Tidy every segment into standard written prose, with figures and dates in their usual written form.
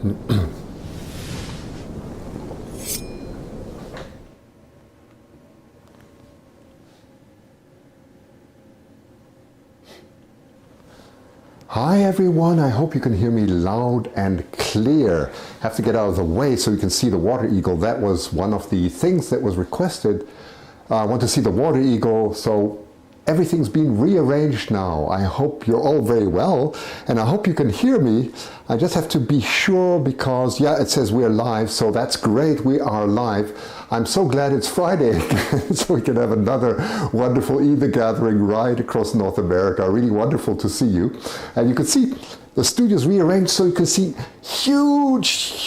Hi everyone, I hope you can hear me loud and clear. Have to get out of the way so you can see the water eagle. That was one of the things that was requested. I want to see the water eagle, so everything's been rearranged now. I hope you're all very well, and I hope you can hear me. I just have to be sure because, yeah, it says we're live, so that's great, we are live. I'm so glad it's Friday again, so we can have another wonderful Either gathering right across North America. Really wonderful to see you. And you can see the studio's rearranged so you can see huge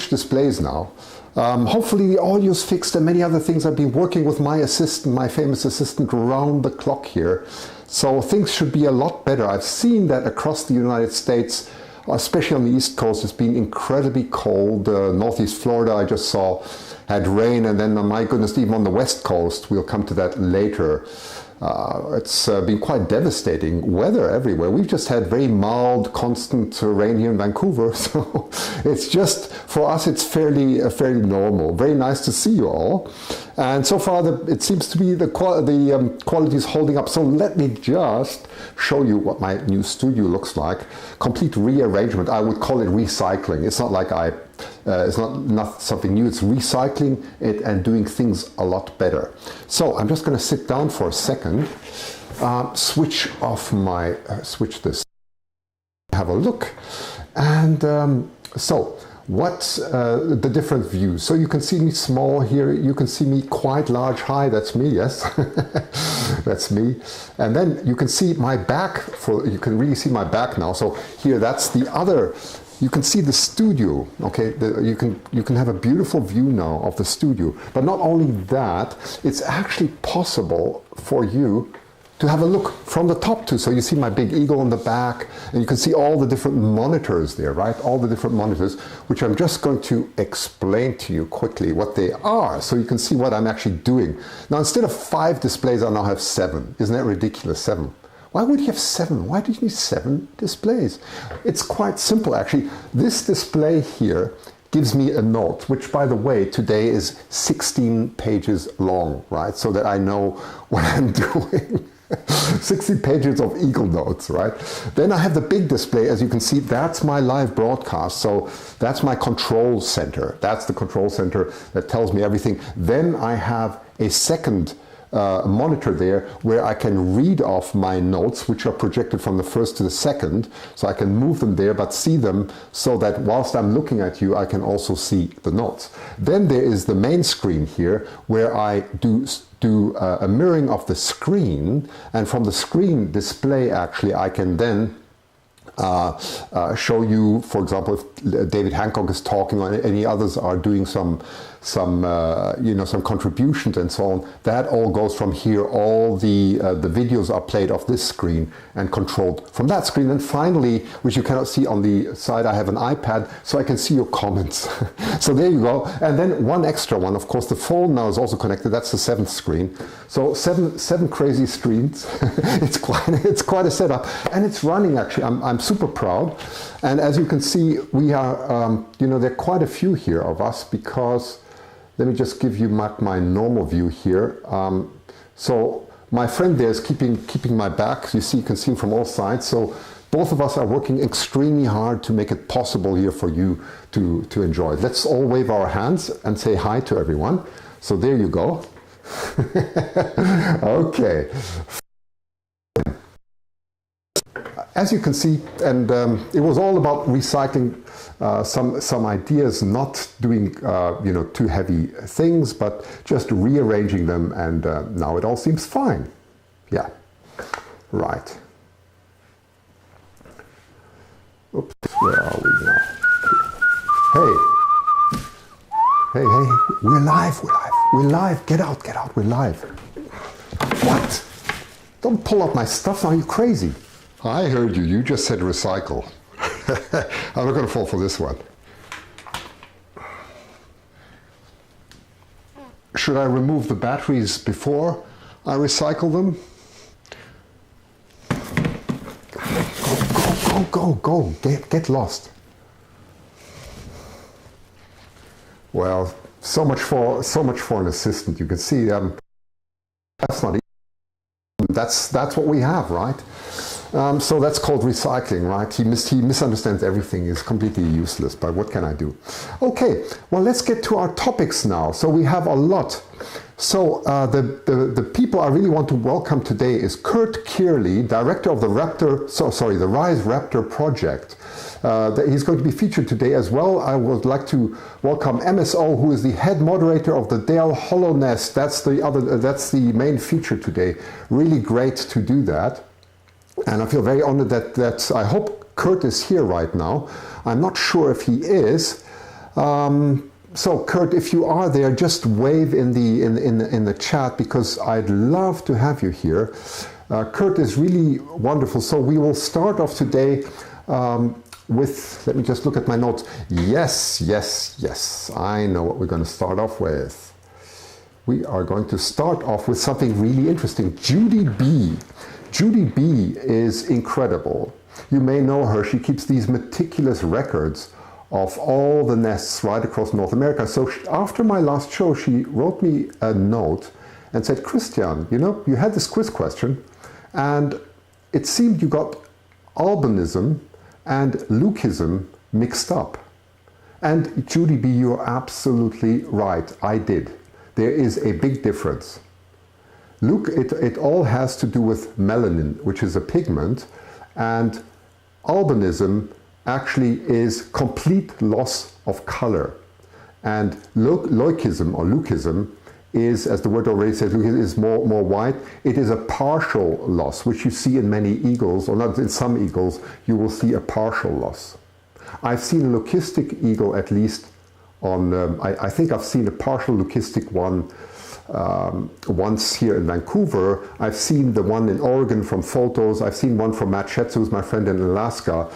displays now. Hopefully the audio's fixed and many other things. I've been working with my assistant, my famous assistant, around the clock here. So things should be a lot better. I've seen that across the United States, especially on the East Coast, it's been incredibly cold. Northeast Florida, I just saw, had rain, and then, my goodness, even on the West Coast, we'll come to that later. It's been quite devastating weather everywhere. We've just had very mild, constant rain here in Vancouver, so it's just, for us, it's fairly normal. Very nice to see you all. And so far, it seems to be the quality is holding up. So let me just show you what my new studio looks like. Complete rearrangement. I would call it recycling. It's not like it's not something new. It's recycling it and doing things a lot better. So I'm just going to sit down for a second. Switch this. Have a look. And so. What's the different views? So you can see me small here, you can see me quite large. Hi, that's me, yes. That's me. And then you can see my back, you can really see my back now. So here, that's the other, you can see the studio, okay? You can have a beautiful view now of the studio. But not only that, it's actually possible for you to have a look from the top too. So you see my big eagle on the back, and you can see all the different monitors there, right? All the different monitors, which I'm just going to explain to you quickly what they are, so you can see what I'm actually doing. Now, instead of 5 displays, I now have 7. Isn't that ridiculous, 7? Why would you have 7? Why do you need 7 displays? It's quite simple, actually. This display here gives me a note, which, by the way, today is 16 pages long, right? So that I know what I'm doing. 60 pages of Eagle notes, right? Then I have the big display. As you can see, that's my live broadcast. So that's my control center. That's the control center that tells me everything. Then I have a second monitor there where I can read off my notes, which are projected from the first to the second. So I can move them there, but see them so that whilst I'm looking at you, I can also see the notes. Then there is the main screen here where I do a mirroring of the screen, and from the screen display, actually, I can then show you, for example, if David Hancock is talking or any others are doing some contributions and so on. That all goes from here. All the videos are played off this screen and controlled from that screen. And finally, which you cannot see on the side, I have an iPad, so I can see your comments. So there you go. And then one extra one, of course, the phone now is also connected. That's the 7th screen. So seven crazy screens. It's quite a setup, and it's running actually. I'm super proud. And as you can see, we are, there are quite a few here of us because. Let me just give you my normal view here. So my friend there is keeping my back. You can see him from all sides. So both of us are working extremely hard to make it possible here for you to enjoy. Let's all wave our hands and say hi to everyone. So there you go. Okay. As you can see, and it was all about recycling some ideas, not doing too heavy things, but just rearranging them, and now it all seems fine. Yeah, right. Oops, where are we now? Hey, we're live, get out, we're live. What? Don't pull up my stuff now, you crazy. I heard you. You just said recycle. I'm not going to fall for this one. Should I remove the batteries before I recycle them? Go. Get lost. Well, so much for an assistant. You can see that's not easy. That's what we have, right? So that's called recycling, right? He misunderstands everything. He's completely useless, but what can I do? Okay, well, let's get to our topics now. So we have a lot. So the people I really want to welcome today is Kurt Kearley, director of the the Rise Raptor project. He's going to be featured today as well. I would like to welcome MSO, who is the head moderator of the Dale Hollow Nest. That's the main feature today. Really great to do that. And I feel very honored that I hope Kurt is here right now. I'm not sure if he is. So Kurt, if you are there, just wave in the chat, because I'd love to have you here. Kurt is really wonderful. So we will start off today with, let me just look at my notes. Yes, I know what we're going to start off with. We are going to start off with something really interesting. Judy B. Judy B is incredible. You may know her. She keeps these meticulous records of all the nests right across North America. So after my last show, she wrote me a note and said, Christian, you had this quiz question, and it seemed you got albinism and leucism mixed up. And Judy B, you're absolutely right. I did. There is a big difference. It all has to do with melanin, which is a pigment, and albinism actually is complete loss of color. And leucism is, as the word already says, is more white. It is a partial loss, which you see in many eagles, or not in some eagles, you will see a partial loss. I've seen a leucistic eagle at least on, I think I've seen a partial leucistic one once here in Vancouver. I've seen the one in Oregon from photos. I've seen one from Matt Schetz, who's my friend in Alaska,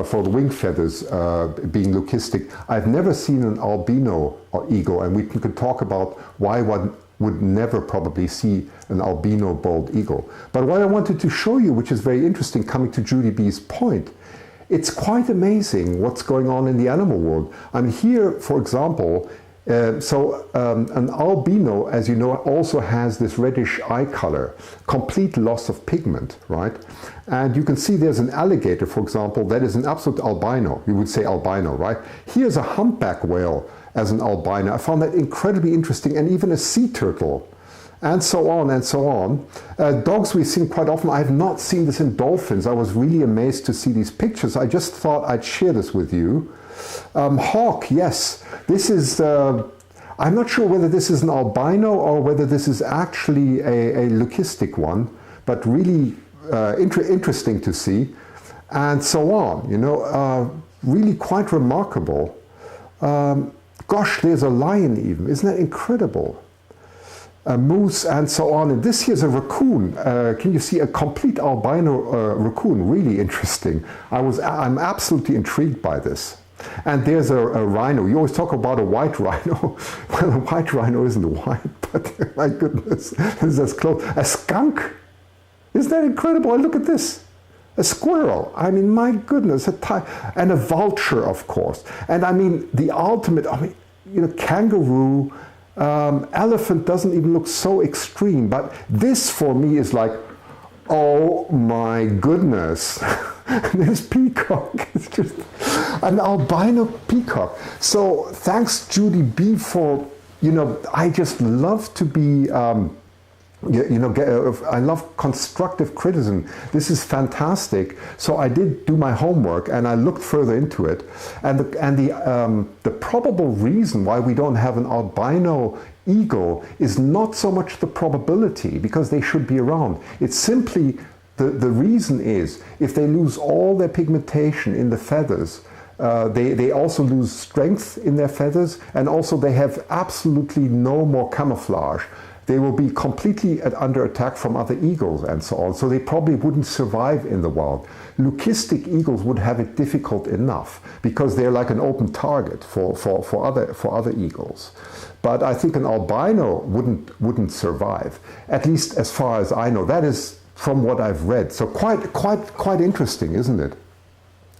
for the wing feathers being leucistic. I've never seen an albino eagle, and we could talk about why one would never probably see an albino bald eagle. But what I wanted to show you, which is very interesting, coming to Judy B's point, it's quite amazing what's going on in the animal world. I'm here, for example, an albino, as you know, also has this reddish eye color, complete loss of pigment, right? And you can see there's an alligator, for example, that is an absolute albino. You would say albino, right? Here's a humpback whale as an albino. I found that incredibly interesting, and even a sea turtle, and so on and so on. Dogs we've seen quite often. I have not seen this in dolphins. I was really amazed to see these pictures. I just thought I'd share this with you. Hawk, yes. This is, I'm not sure whether this is an albino or whether this is actually a leucistic one, but really interesting to see. And so on, really quite remarkable. Gosh, there's a lion even. Isn't that incredible? A moose and so on. And this here's a raccoon. Can you see a complete albino raccoon? Really interesting. I'm absolutely intrigued by this. And there's a rhino. You always talk about a white rhino. Well, a white rhino isn't white, but my goodness, this is as close. A skunk? Isn't that incredible? Look at this. A squirrel. I mean, my goodness. And a vulture, of course. And I mean, the ultimate, kangaroo, elephant doesn't even look so extreme. But this, for me, is like, oh my goodness. This peacock is just an albino peacock. So thanks, Judy B, for, I just love to be, I love constructive criticism. This is fantastic. So I did do my homework and I looked further into it. And the probable reason why we don't have an albino eagle is not so much the probability, because they should be around. It's simply the reason is if they lose all their pigmentation in the feathers, they also lose strength in their feathers, and also they have absolutely no more camouflage. They will be completely under attack from other eagles and so on. So they probably wouldn't survive in the wild. Leucistic eagles would have it difficult enough because they're like an open target for other eagles. But I think an albino wouldn't survive, at least as far as I know. That is from what I've read. So quite interesting, isn't it?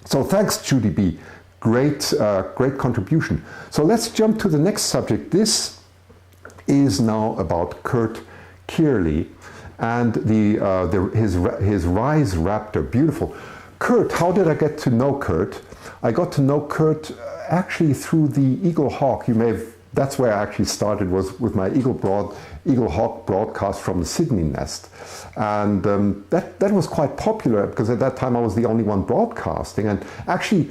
So thanks, Judy B. great, great contribution. So let's jump to the next subject. This is now about Kurt Kearley and his Rise Raptor. Beautiful. Kurt, how did I get to know Kurt? I got to know Kurt actually through the Eagle Hawk. That's where I actually started, was with my Eagle Hawk broadcast from the Sydney nest. And that was quite popular because at that time I was the only one broadcasting. And actually,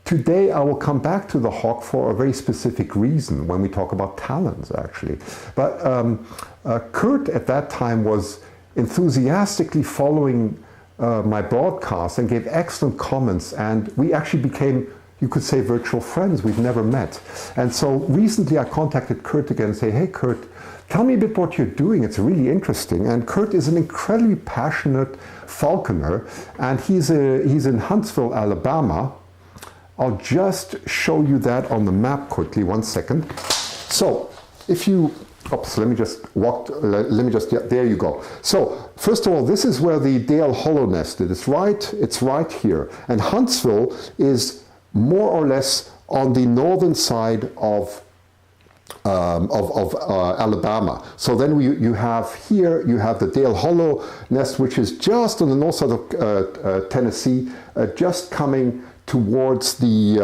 today I will come back to the Hawk for a very specific reason when we talk about Talons, actually. But Kurt at that time was enthusiastically following my broadcast and gave excellent comments, and we actually became, you could say, virtual friends. We've never met. And so recently I contacted Kurt again and say, hey Kurt, tell me a bit what you're doing. It's really interesting. And Kurt is an incredibly passionate falconer, and he's in Huntsville, Alabama. I'll just show you that on the map quickly, 1 second. So if you, oops, let me just, there you go. So first of all, this is where the Dale Hollow nest is. It's right here. And Huntsville is more or less on the northern side of Alabama. So then you have the Dale Hollow nest, which is just on the north side of Tennessee, just coming towards the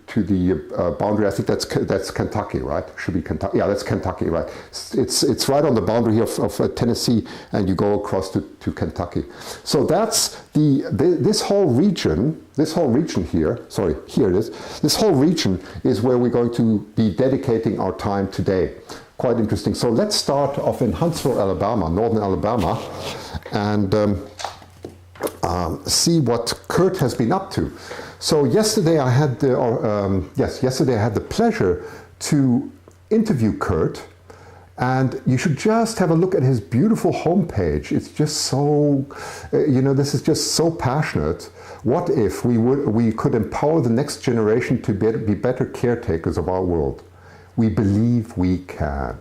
to the boundary. I think that's Kentucky, right? Should be Kentucky. Yeah, that's Kentucky, right? It's right on the boundary here of Tennessee, and you go across to Kentucky. So that's this whole region. This whole region here. Sorry, here it is. This whole region is where we're going to be dedicating our time today. Quite interesting. So let's start off in Huntsville, Alabama, northern Alabama, and see what Kurt has been up to. So yesterday I had the pleasure to interview Kurt, and you should just have a look at his beautiful homepage. It's just so, this is just so passionate. What if we could empower the next generation to be better caretakers of our world? We believe we can.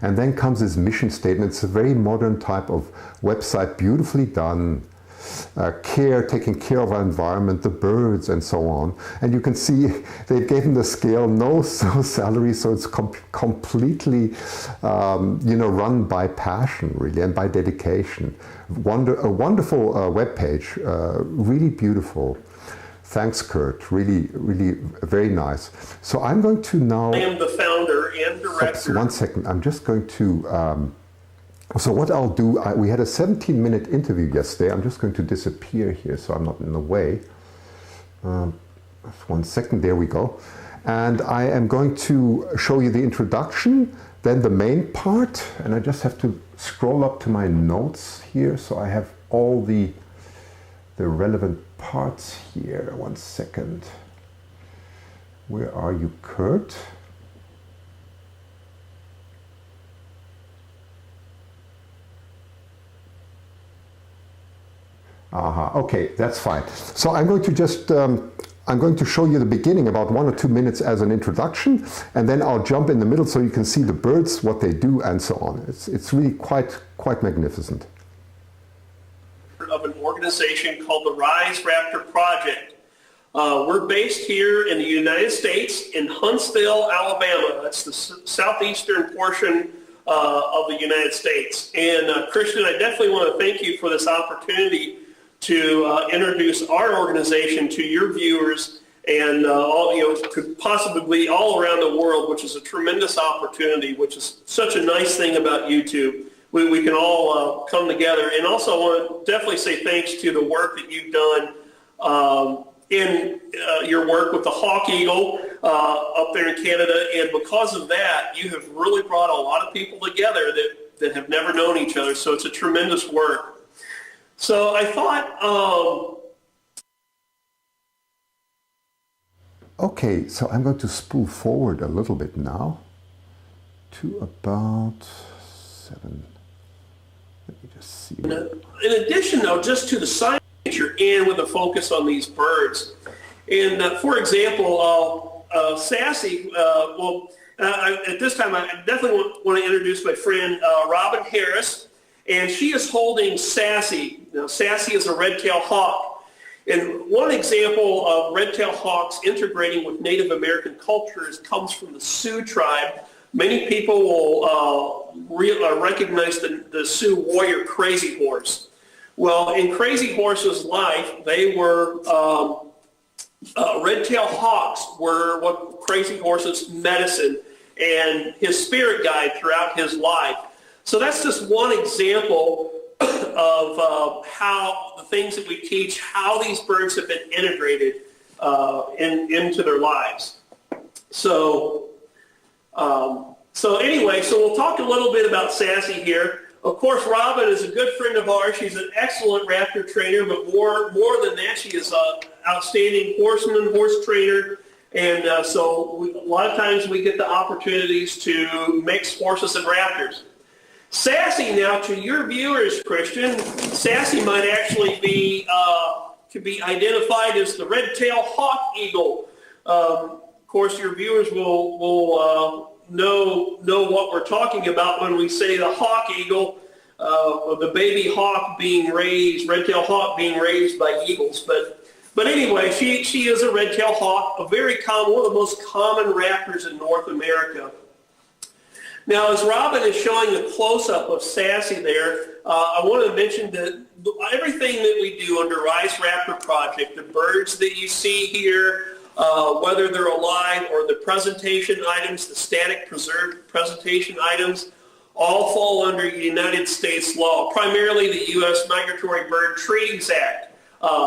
And then comes his mission statement. It's a very modern type of website, beautifully done. Taking care of our environment, the birds, and so on. And you can see they gave him the scale, no salary, so it's completely, run by passion, really, and by dedication. A wonderful web page, really beautiful. Thanks, Kurt. Really, really very nice. So I'm going to now. I am the founder and director. 1 second. I'm just going to. So what I'll do, we had a 17-minute interview yesterday. I'm just going to disappear here so I'm not in the way. 1 second, there we go. And I am going to show you the introduction, then the main part, and I just have to scroll up to my notes here so I have all the relevant parts here. 1 second. Where are you, Kurt? Okay, that's fine. So I'm going to just, I'm going to show you the beginning, about 1 or 2 minutes as an introduction, and then I'll jump in the middle so you can see the birds, what they do, and so on. It's really quite magnificent. Of an organization called the Rise Raptor Project. We're based here in the United States in Huntsville, Alabama. That's the southeastern portion of the United States. And Christian, I definitely want to thank you for this opportunity to introduce our organization to your viewers and possibly all around the world, which is a tremendous opportunity, which is such a nice thing about YouTube. We can all come together. And also I want to definitely say thanks to the work that you've done in your work with the Hawk Eagle up there in Canada. And because of that, you have really brought a lot of people together that have never known each other. So it's a tremendous work. So I thought... Okay, so I'm going to spool forward a little bit now to about 7. Let me just see. In addition, though, just to the science nature and with a focus on these birds. And for example, Sassy, at this time I definitely want to introduce my friend Robin Harris, and she is holding Sassy. Now, Sassy is a red-tailed hawk, And one example of red-tailed hawks integrating with Native American cultures comes from the Sioux tribe. Many people will recognize the Sioux warrior Crazy Horse. Well, in Crazy Horse's life, they were red-tailed hawks were what Crazy Horse's medicine and his spirit guide throughout his life. So that's just one example of how the things that we teach, how these birds have been integrated into their lives. So anyway, so we'll talk a little bit about Sassy here. Of course, Robin is a good friend of ours. She's an excellent Raptor trainer, but more than that, she is an outstanding horseman, horse trainer. And so a lot of times we get the opportunities to mix horses and Raptors. Sassy, now to your viewers, Christian, Sassy might actually be to be identified as the red-tailed hawk eagle. Of course, your viewers will know what we're talking about when we say the hawk eagle, the baby hawk being raised, red-tailed hawk being raised by eagles. But anyway, she is a red-tailed hawk, a very common, one of the most common raptors in North America. Now, as Robin is showing a close-up of Sassy there, I want to mention that everything that we do under Rise Raptor Project, the birds that you see here, whether they're alive or the presentation items, the static preserved presentation items, all fall under United States law, primarily the U.S. Migratory Bird Treaties Act,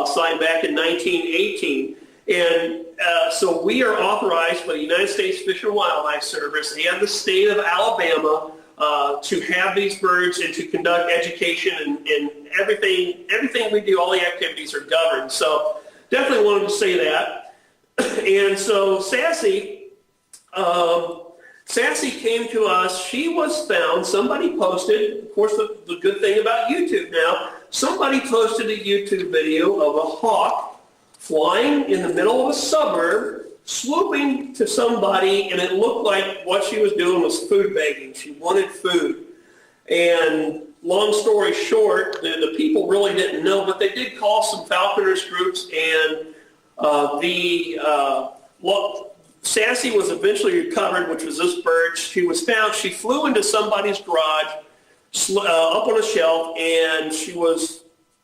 signed back in 1918. And so we are authorized by the United States Fish and Wildlife Service and the state of Alabama to have these birds and to conduct education and everything we do, all the activities are governed. So definitely wanted to say that. And so Sassy came to us. She was found. Somebody posted, of course, the good thing about YouTube now, somebody posted a YouTube video of a hawk flying in the middle of a suburb, swooping to somebody, and it looked like what she was doing was food begging. She wanted food. And long story short, the people really didn't know, but they did call some falconers groups, and Sassy was eventually recovered, which was this bird. She was found. She flew into somebody's garage, up on a shelf, and she was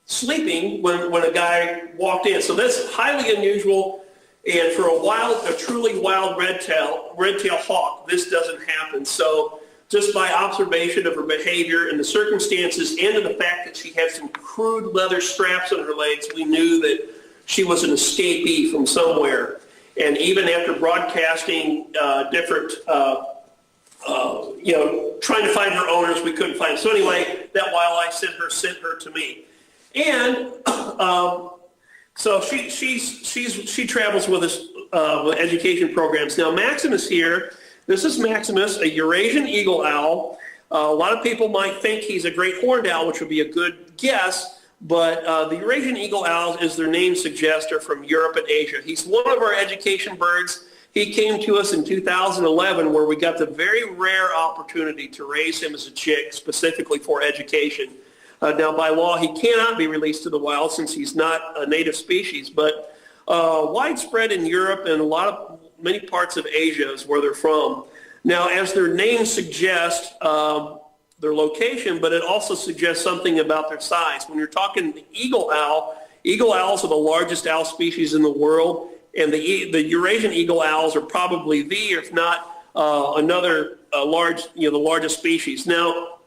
sleeping when a guy walked in. So that's highly unusual, and for a truly wild red-tailed hawk, this doesn't happen. So just by observation of her behavior and the circumstances and the fact that she had some crude leather straps on her legs, we knew that she was an escapee from somewhere. And even after broadcasting different, trying to find her owners, we couldn't find them. So anyway, that wildlife sent her to me. And so she travels with us with education programs. Now Maximus here, this is Maximus, a Eurasian eagle owl. A lot of people might think he's a great horned owl, which would be a good guess, but the Eurasian eagle owls, as their name suggests, are from Europe and Asia. He's one of our education birds. He came to us in 2011 where we got the very rare opportunity to raise him as a chick specifically for education. Now, by law, he cannot be released to the wild since he's not a native species, but widespread in Europe and many parts of Asia is where they're from. Now, as their name suggests, their location, but it also suggests something about their size. When you're talking eagle owls are the largest owl species in the world, and the Eurasian eagle owls are probably if not the largest species. Now,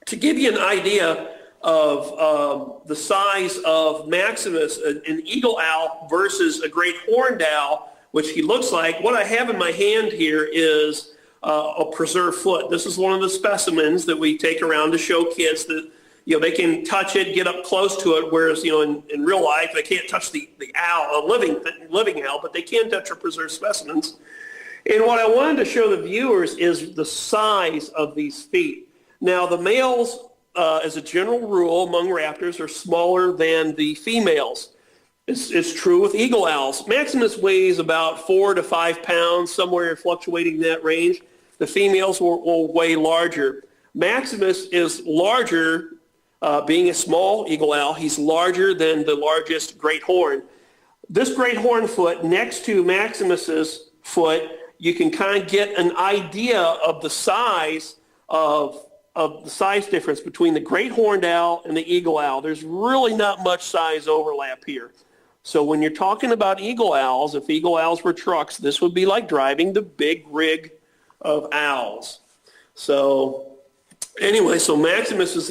to give you an idea of the size of Maximus, an eagle owl versus a great horned owl, which he looks like, what I have in my hand here is a preserved foot. This is one of the specimens that we take around to show kids that they can touch it, get up close to it, whereas in real life they can't touch the owl, a living owl, but they can touch our preserved specimens. And what I wanted to show the viewers is the size of these feet. Now the males, as a general rule among raptors, are smaller than the females. It's true with eagle owls. Maximus weighs about 4 to 5 pounds, somewhere fluctuating in that range. The females will weigh larger. Maximus is larger, being a small eagle owl. He's larger than the largest great horn. this great hornfoot next to Maximus's foot, you can kind of get an idea of the size of the size difference between the great horned owl and the eagle owl. There's really not much size overlap here. So when you're talking about eagle owls, if eagle owls were trucks, this would be like driving the big rig of owls. So anyway, so Maximus is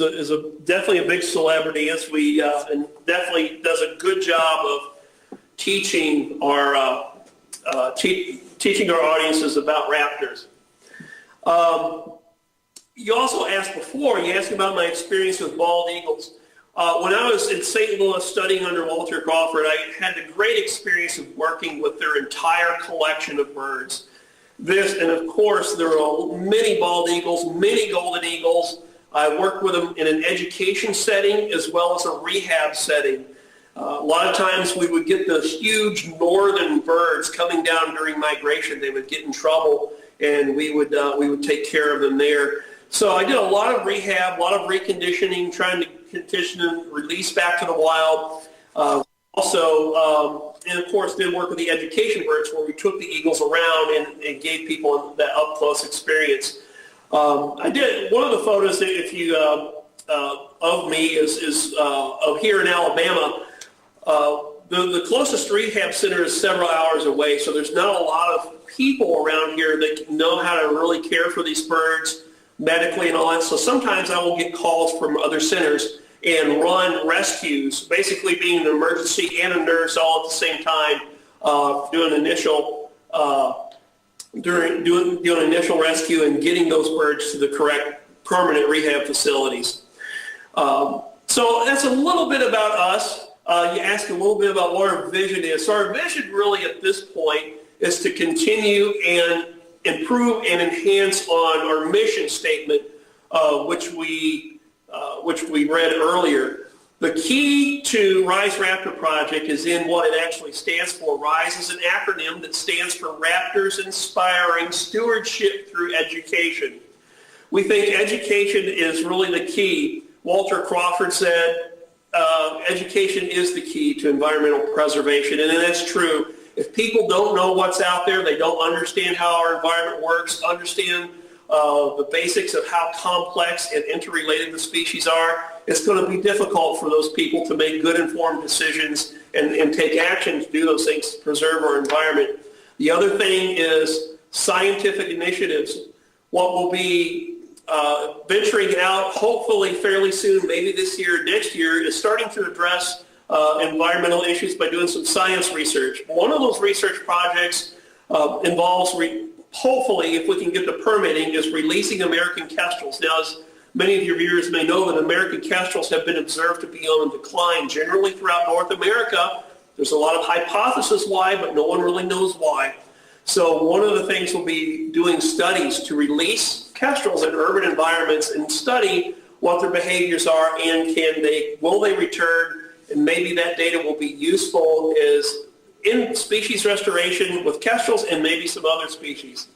definitely a big celebrity, as we and definitely does a good job of teaching our teaching our audiences about raptors. You also asked before, you asked about my experience with bald eagles. When I was in St. Louis studying under Walter Crawford, I had the great experience of working with their entire collection of birds. And of course, there are many bald eagles, many golden eagles. I worked with them in an education setting as well as a rehab setting. A lot of times we would get the huge northern birds coming down during migration. They would get in trouble, and we would take care of them there. So I did a lot of rehab, a lot of reconditioning, trying to condition them, release back to the wild. And of course, did work with the education birds where we took the eagles around and gave people that up-close experience. I did one of the photos, if you of me is of here in Alabama. The closest rehab center is several hours away, so there's not a lot of people around here that know how to really care for these birds medically and all that. So sometimes I will get calls from other centers and run rescues, basically being an emergency and a nurse all at the same time, doing initial rescue and getting those birds to the correct permanent rehab facilities. So that's a little bit about us. You asked a little bit about what our vision is. So our vision really at this point is to continue and improve and enhance on our mission statement, which we read earlier. The key to Rise Raptor Project is in what it actually stands for. RISE is an acronym that stands for Raptors Inspiring Stewardship Through Education. We think education is really the key. Walter Crawford said, education is the key to environmental preservation, and that's true. If people don't know what's out there, they don't understand how our environment works, understand the basics of how complex and interrelated the species are, it's going to be difficult for those people to make good informed decisions and take action to do those things to preserve our environment. The other thing is scientific initiatives. What will be venturing out hopefully fairly soon, maybe this year or next year, is starting to address environmental issues by doing some science research. One of those research projects involves, hopefully, if we can get the permitting, is releasing American kestrels. Now, as many of your viewers may know, that American kestrels have been observed to be on decline generally throughout North America. There's a lot of hypotheses why, but no one really knows why. So one of the things we'll be doing studies to release kestrels in urban environments and study what their behaviors are and will they return, and maybe that data will be useful as in species restoration with kestrels and maybe some other species.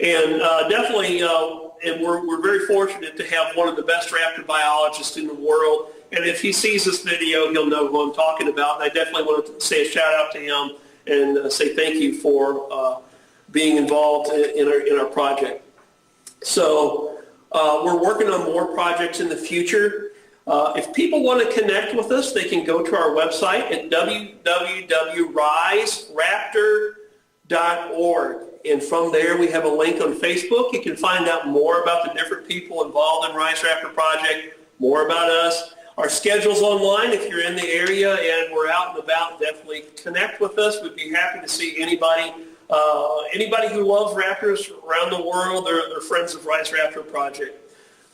And definitely, and we're very fortunate to have one of the best raptor biologists in the world. And if he sees this video, he'll know who I'm talking about. And I definitely want to say a shout out to him and say thank you for being involved in our project. So we're working on more projects in the future. If people want to connect with us, they can go to our website at www.riseraptor.org. And from there, we have a link on Facebook. You can find out more about the different people involved in Rise Raptor Project, more about us. Our schedule's online. If you're in the area and we're out and about, definitely connect with us. We'd be happy to see anybody who loves raptors around the world. They're friends of Rise Raptor Project.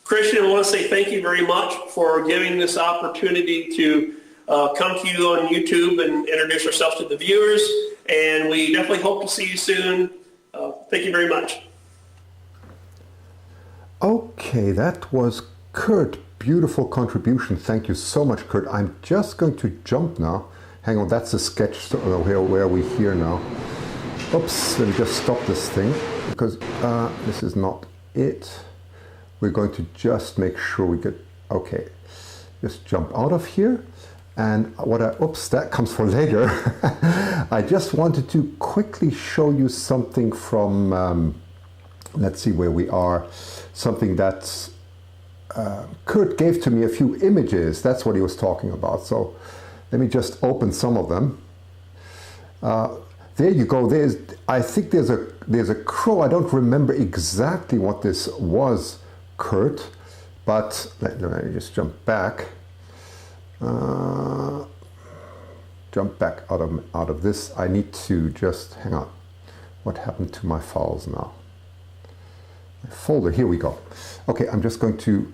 Christian, I want to say thank you very much for giving this opportunity to come to you on YouTube and introduce ourselves to the viewers. And we definitely hope to see you soon. Thank you very much. Okay, that was Kurt. Beautiful contribution. Thank you so much, Kurt. I'm just going to jump now. Hang on, that's a sketch where we here now. Oops, let me just stop this thing because this is not it. We're going to just make sure we get, okay, just jump out of here. And oops, that comes for later. I just wanted to quickly show you something from, let's see where we are, something that Kurt gave to me, a few images. That's what he was talking about. So let me just open some of them. There you go. I think there's a crow. I don't remember exactly what this was, Kurt, but let me just jump back. Jump back out of this. I need to just hang on. What happened to my files now? My folder. Here we go. Okay, I'm just going to.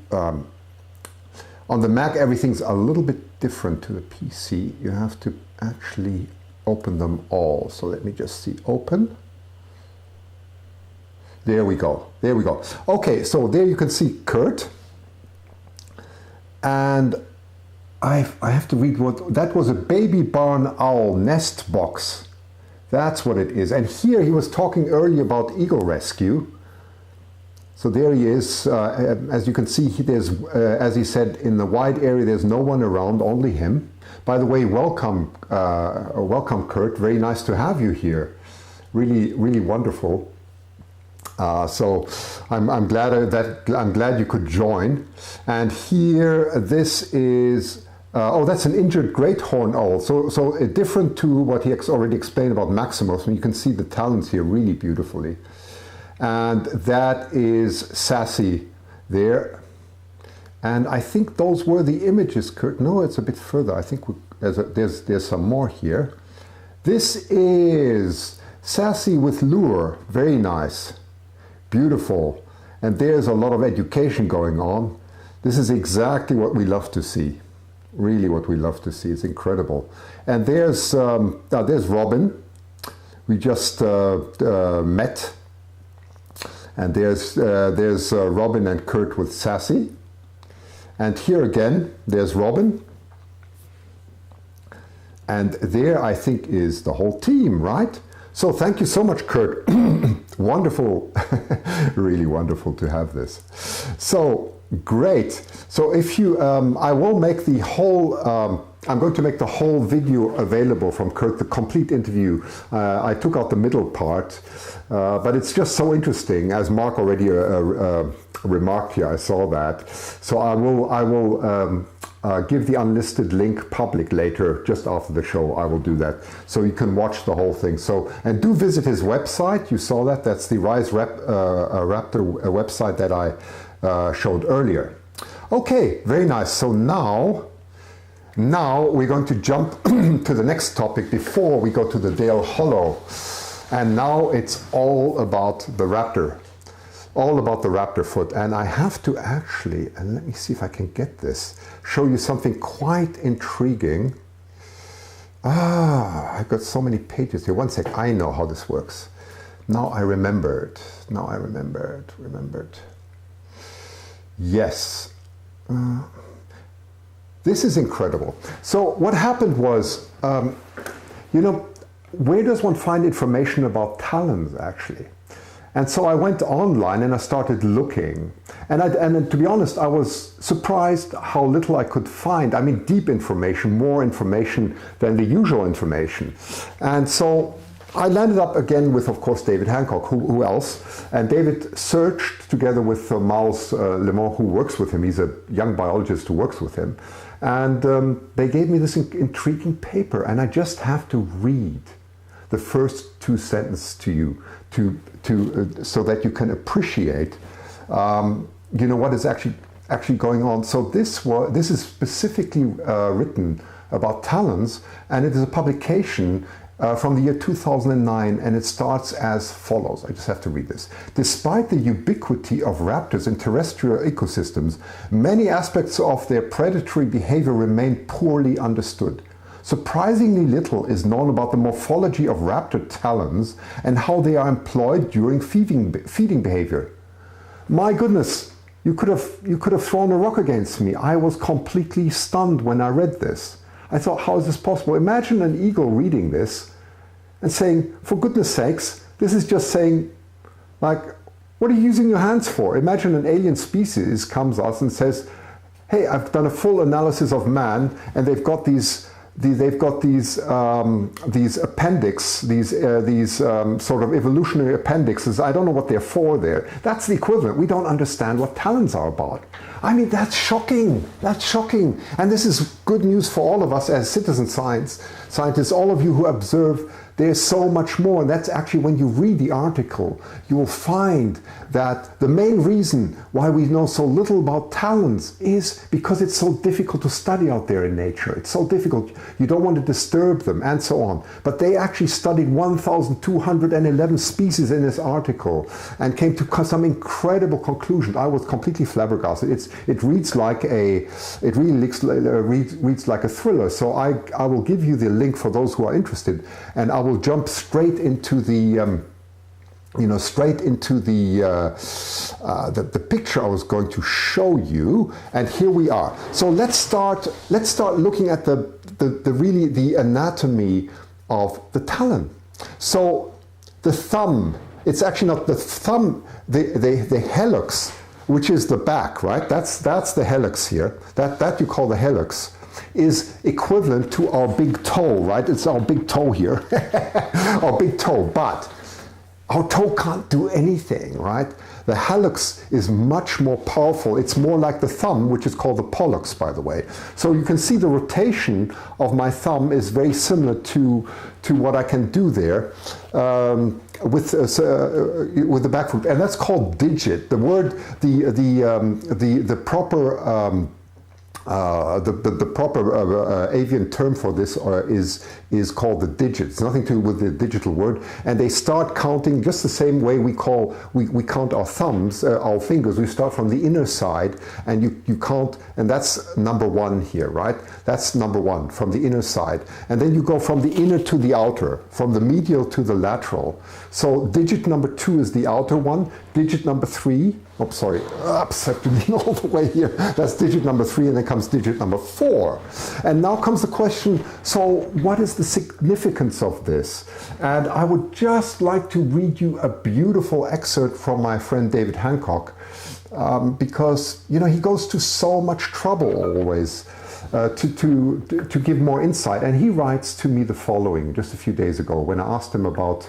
On the Mac, everything's a little bit different to the PC. You have to actually open them all. So let me just see. Open. There we go. There we go. Okay, so there you can see Kurt. And I have to read what that was. A baby barn owl nest box. That's what it is. And here he was talking earlier about eagle rescue. So there he is. As you can see, there's, as he said, in the wide area, there's no one around, only him. By the way, welcome, Kurt. Very nice to have you here. Really, really wonderful. So I'm glad you could join. And here, this is. That's an injured great horned owl. So different to what he already explained about Maximus. And you can see the talons here really beautifully. And that is Sassy there. And I think those were the images, Kurt. No, it's a bit further. I think there's some more here. This is Sassy with lure. Very nice. Beautiful. And there's a lot of education going on. This is exactly what we love to see. Really what we love to see. It's incredible. And there's Robin. We just met. And there's Robin and Kurt with Sassy. And here again, there's Robin. And there, I think, is the whole team, right? So thank you so much, Kurt. Wonderful, really wonderful to have this. So great. So if you, I will make the whole, I'm going to make the whole video available from Kurt, the complete interview. I took out the middle part, but it's just so interesting, as Mark already remarked here. I saw that. So I will give the unlisted link public later, just after the show. I will do that, so you can watch the whole thing. So, and do visit his website. You saw that. That's the Rise Raptor website that I showed earlier. Okay, very nice. So now we're going to jump to the next topic before we go to the Dale Hollow. And now it's all about the Raptor. All about the Raptor foot. And I have to actually, and let me see if I can get this, show you something quite intriguing. I've got so many pages here. One sec, I know how this works. Now I remembered. Remembered. Yes. This is incredible. So what happened was, where does one find information about talons actually? And so I went online and I started looking. And to be honest, I was surprised how little I could find. I mean, deep information, more information than the usual information. And so I landed up again with, of course, David Hancock. Who else? And David searched together with Miles Lemont, who works with him. He's a young biologist who works with him. And they gave me this intriguing paper. And I just have to read the first two sentences to you so that you can appreciate what is actually going on. So this is specifically written about talons, and it is a publication from the year 2009, and it starts as follows. I just have to read this. Despite the ubiquity of raptors in terrestrial ecosystems, many aspects of their predatory behavior remain poorly understood. Surprisingly little is known about the morphology of raptor talons and how they are employed during feeding behavior. My goodness, you could have thrown a rock against me. I was completely stunned when I read this. I thought, how is this possible? Imagine an eagle reading this and saying, for goodness sakes, this is just saying, like, what are you using your hands for? Imagine an alien species comes to us and says, hey, I've done a full analysis of man, and they've got these appendix, these sort of evolutionary appendixes. I don't know what they're for there. That's the equivalent. We don't understand what talons are about. I mean, that's shocking. That's shocking. And this is good news for all of us as citizen scientists, all of you who observe. There's so much more, and that's actually when you read the article, you will find that the main reason why we know so little about talons is because it's so difficult to study out there in nature. It's so difficult. You don't want to disturb them and so on. But they actually studied 1,211 species in this article and came to some incredible conclusions. I was completely flabbergasted. It reads like reads like a thriller. So I will give you the link for those who are interested, and I will jump straight into the the picture I was going to show you, and here we are. So let's start looking at the anatomy of the talon. So the thumb, it's actually not the thumb, the hallux, which is the back, right? That's the hallux here. That you call the hallux, is equivalent to our big toe, right? It's our big toe here, our big toe, but our toe can't do anything, right? The hallux is much more powerful. It's more like the thumb, which is called the pollux, by the way. So you can see the rotation of my thumb is very similar to what I can do there with the back foot, and that's called digit. The word, the proper the proper avian term for this is called the digit. It's nothing to do with the digital word. And they start counting just the same way we count our thumbs, our fingers. We start from the inner side, and you count, and that's number one here, right? That's number one, from the inner side. And then you go from the inner to the outer, from the medial to the lateral. So digit number 2 is the outer one. Digit number 3, oh, sorry, oops, I have to lean all the way here. That's digit number 3, and then comes digit number 4. And now comes the question, so what is the significance of this? And I would just like to read you a beautiful excerpt from my friend David Hancock, because, you know, he goes to so much trouble always to give more insight. And he writes to me the following just a few days ago when I asked him about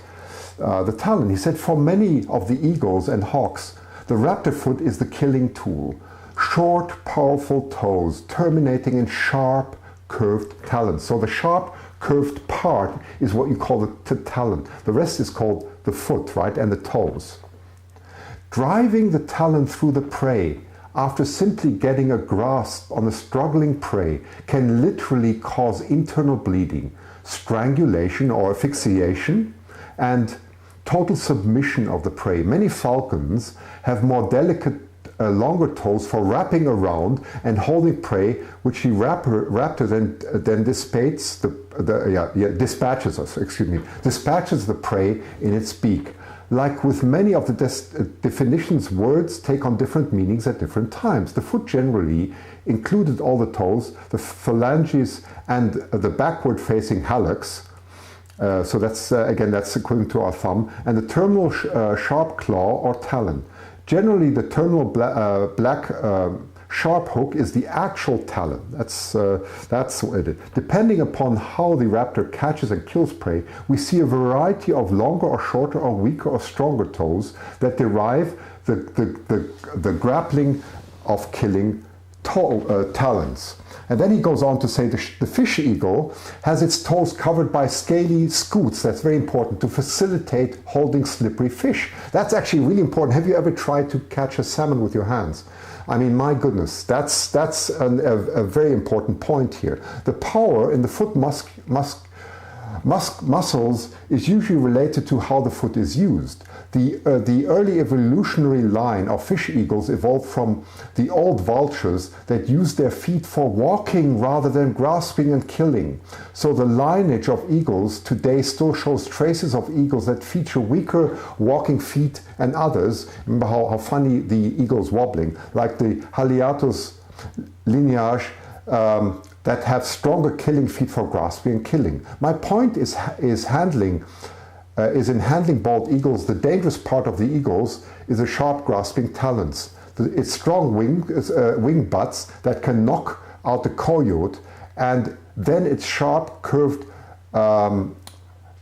the talon. He said, for many of the eagles and hawks, the raptor foot is the killing tool. Short, powerful toes terminating in sharp, curved talons. So the sharp, curved part is what you call the talon. The rest is called the foot, right, and the toes. Driving the talon through the prey after simply getting a grasp on a struggling prey can literally cause internal bleeding, strangulation or asphyxiation, and total submission of the prey. Many falcons have more delicate, longer toes for wrapping around and holding prey, which the raptor then dispatches the prey in its beak. Like with many of the definitions, words take on different meanings at different times. The foot generally included all the toes, the phalanges, and the backward-facing hallux. So that's, again, that's equivalent to our thumb, and the terminal sharp claw or talon. Generally, the terminal black sharp hook is the actual talon. That's what it is. Depending upon how the raptor catches and kills prey, we see a variety of longer or shorter or weaker or stronger toes that derive the grappling of killing talons. And then he goes on to say the fish eagle has its toes covered by scaly scutes. That's very important to facilitate holding slippery fish. That's actually really important. Have you ever tried to catch a salmon with your hands? I mean, my goodness, that's a very important point here. The power in the foot muscles is usually related to how the foot is used. The early evolutionary line of fish eagles evolved from the old vultures that used their feet for walking rather than grasping and killing. So the lineage of eagles today still shows traces of eagles that feature weaker walking feet and others. Remember how funny the eagle's wobbling, like the Haliatus lineage, that have stronger killing feet for grasping and killing. My point is in handling bald eagles. The dangerous part of the eagles is the sharp grasping talons. its strong wing butts that can knock out the coyote, and then its sharp curved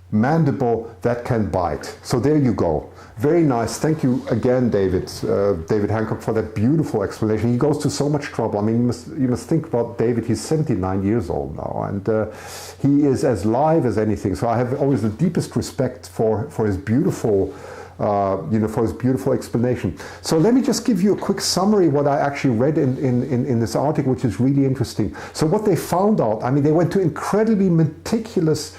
mandible that can bite. So there you go. Very nice. Thank you again, David Hancock, for that beautiful explanation. He goes to so much trouble. I mean, you must think about David. He's 79 years old now, and he is as live as anything. So I have always the deepest respect for his beautiful, for his beautiful explanation. So let me just give you a quick summary what I actually read in this article, which is really interesting. So what they found out, I mean, they went to incredibly meticulous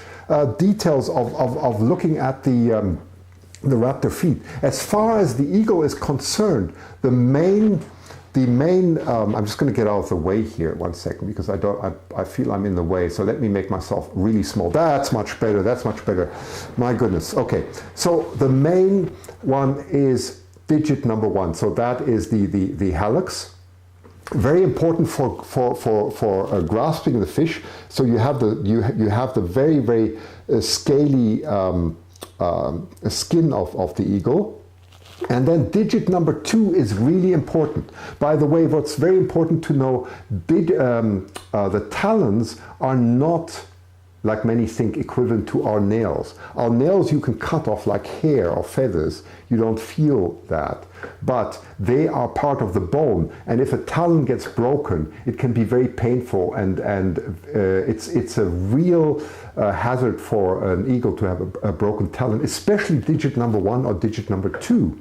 details of looking at the raptor feet. As far as the eagle is concerned, the main I'm just going to get out of the way here 1 second, because I feel I'm in the way. So let me make myself really small. That's much better. That's much better. My goodness. Okay. So the main one is digit number 1. So that is the hallux. Very important for grasping the fish. So you have the very, very scaly skin of the eagle. And then digit number 2 is really important. By the way, what's very important to know, the talons are not, like many think, equivalent to our nails. Our nails you can cut off like hair or feathers. You don't feel that. But they are part of the bone. And if a talon gets broken, it can be very painful. And it's a real hazard for an eagle to have a broken talon, especially digit number 1 or digit number 2.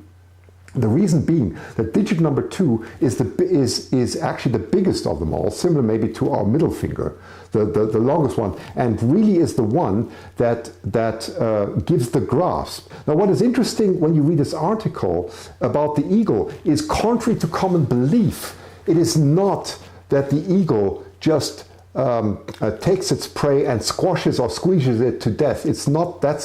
The reason being that digit number 2 is actually the biggest of them all, similar maybe to our middle finger, the longest one, and really is the one that gives the grasp. Now, what is interesting when you read this article about the eagle is, contrary to common belief, it is not that the eagle just takes its prey and squashes or squeezes it to death. That's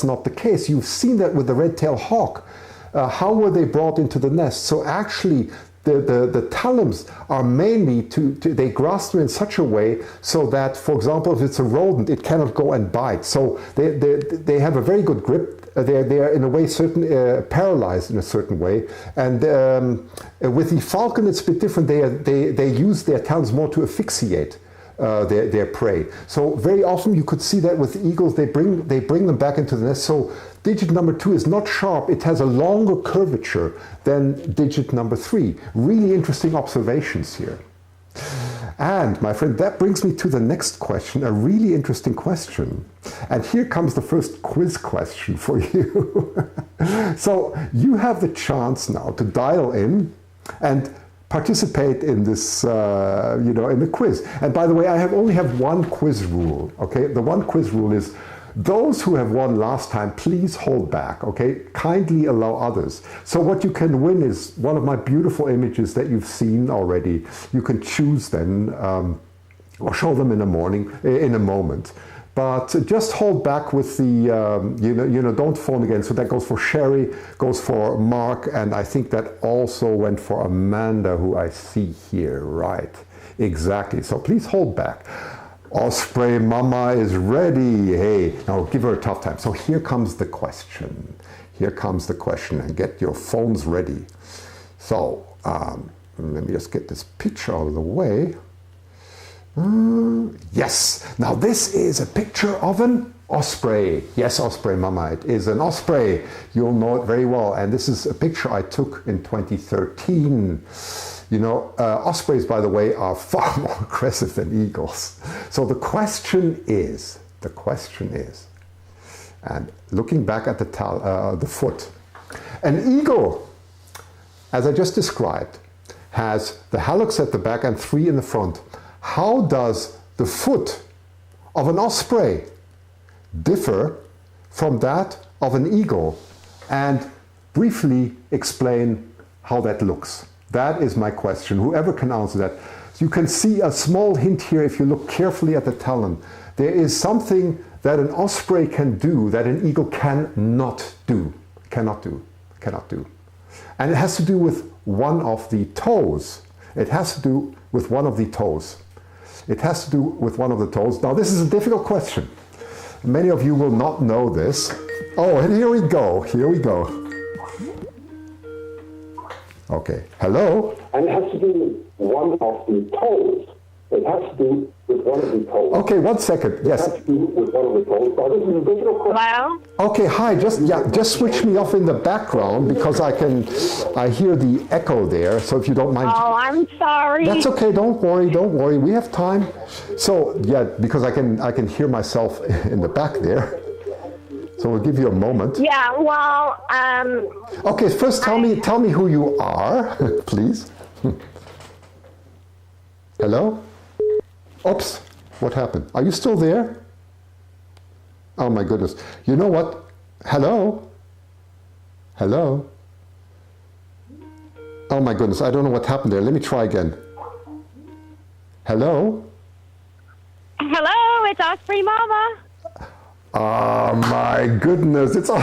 not the case. You've seen that with the red-tailed hawk. How were they brought into the nest? So actually, the talons are mainly they grasp them in such a way so that, for example, if it's a rodent, it cannot go and bite. So they have a very good grip. They are in a way paralyzed in a certain way. And with the falcon, it's a bit different. They use their talons more to asphyxiate their prey. So very often you could see that with eagles, they bring them back into the nest. So digit number 2 is not sharp. It has a longer curvature than digit number 3. Really interesting observations here. And my friend, that brings me to the next question, a really interesting question. And here comes the first quiz question for you. So you have the chance now to dial in and participate in this, in the quiz. And by the way, I only have one quiz rule, okay? The one quiz rule is, those who have won last time, please hold back, okay? Kindly allow others. So what you can win is one of my beautiful images that you've seen already. You can choose then, or show them in a moment. But just hold back with the, don't phone again. So that goes for Sherry, goes for Mark, and I think that also went for Amanda, who I see here, right? Exactly, so please hold back. Osprey Mama is ready. Hey, now give her a tough time. So here comes the question. Here comes the question, and get your phones ready. So let me just get this picture out of the way. Yes, now this is a picture of an osprey. Yes, Osprey Mama, it is an osprey. You'll know it very well. And this is a picture I took in 2013. Ospreys, by the way, are far more aggressive than eagles. So the question is, and looking back at the foot, an eagle, as I just described, has the hallux at the back and 3 in the front. How does the foot of an osprey differ from that of an eagle? And briefly explain how that looks. That is my question. Whoever can answer that. You can see a small hint here if you look carefully at the talon. There is something that an osprey can do that an eagle cannot do. Cannot do. And it has to do with one of the toes. Now, this is a difficult question. Many of you will not know this. Oh, and here we go. Okay. Hello? And it has to do with one of the toes. It has to do with one of the toes. Okay, 1 second. Yes. It has to do with one of the toes. Now, this is a digital question. Hello? Okay, hi. Just switch me off in the background because I hear the echo there. So if you don't mind. Oh, I'm sorry. That's okay. Don't worry. We have time. So yeah, because I can hear myself in the back there. So we'll give you a moment. Yeah, well, Okay, first tell me who you are, please. Hello? Oops, what happened? Are you still there? Oh my goodness. You know what? Hello? Hello? Oh my goodness, I don't know what happened there. Let me try again. Hello? hello, it's Osprey Mama. Oh my goodness, it's all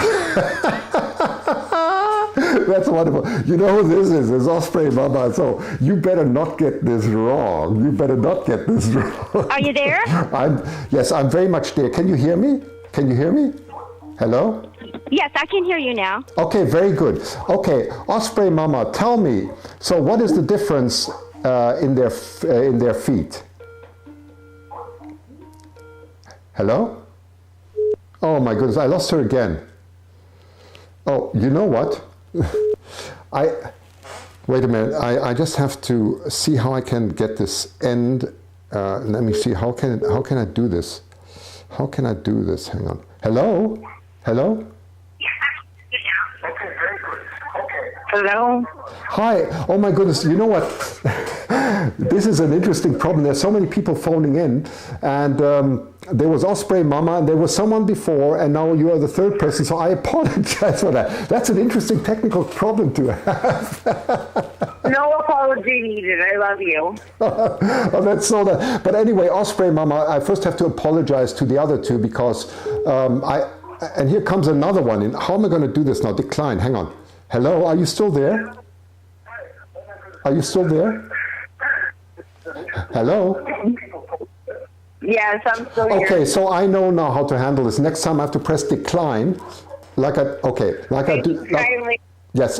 that's wonderful. You know who this is? It's Osprey Mama. So you better not get this wrong. You better not get this wrong. Are you there? Yes, I'm very much there. Can you hear me? Can you hear me? Hello? Yes, I can hear you now. Okay, very good. Okay, Osprey Mama, tell me. So what is the difference in their feet? Hello? Oh my goodness, I lost her again. Oh, you know what? Wait a minute. I just have to see how I can get this end. Let me see. How can I do this? How can I do this? Hang on. Hello? Hello? Hello? Hi. Oh my goodness. You know what? This is an interesting problem. There's so many people phoning in, and there was Osprey Mama, and there was someone before, and now you are the third person. So I apologize for that. That's an interesting technical problem to have. No apology needed. I love you. Oh, that's so that. But anyway, Osprey Mama, I first have to apologize to the other two because and here comes another one. And how am I going to do this now? Decline. Hang on. Hello, are you still there? Are you still there? Hello? Yes, I'm still here. Okay, so I know now how to handle this. Next time I have to press decline, like I do. Yes,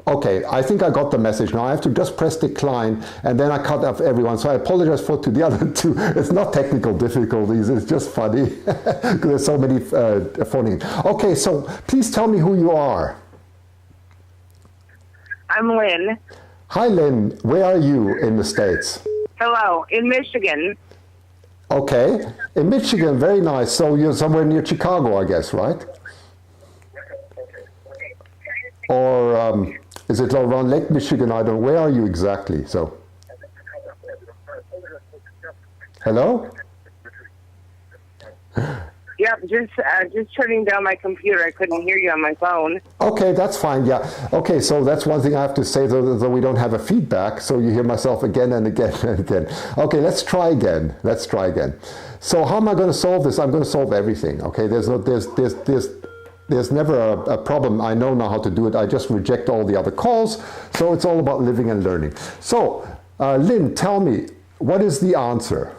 okay, I think I got the message now. I have to just press decline, and then I cut off everyone. So I apologize to the other two. It's not technical difficulties, it's just funny, because there's so many phoning. Okay, so please tell me who you are. I'm Lynn. Hi, Lynn. Where are you in the States? Hello, in Michigan. Okay. In Michigan, very nice. So you're somewhere near Chicago, I guess, right? Or is it around Lake Michigan? I don't know. Where are you exactly? So, hello? Yep, just turning down my computer. I couldn't hear you on my phone. Okay, that's fine. Yeah. Okay, so that's one thing I have to say, though we don't have a feedback, so you hear myself again and again and again. Okay, let's try again. Let's try again. So how am I going to solve this? I'm going to solve everything. Okay, there's never a problem. I know now how to do it. I just reject all the other calls. So it's all about living and learning. So, Lynn, tell me, what is the answer?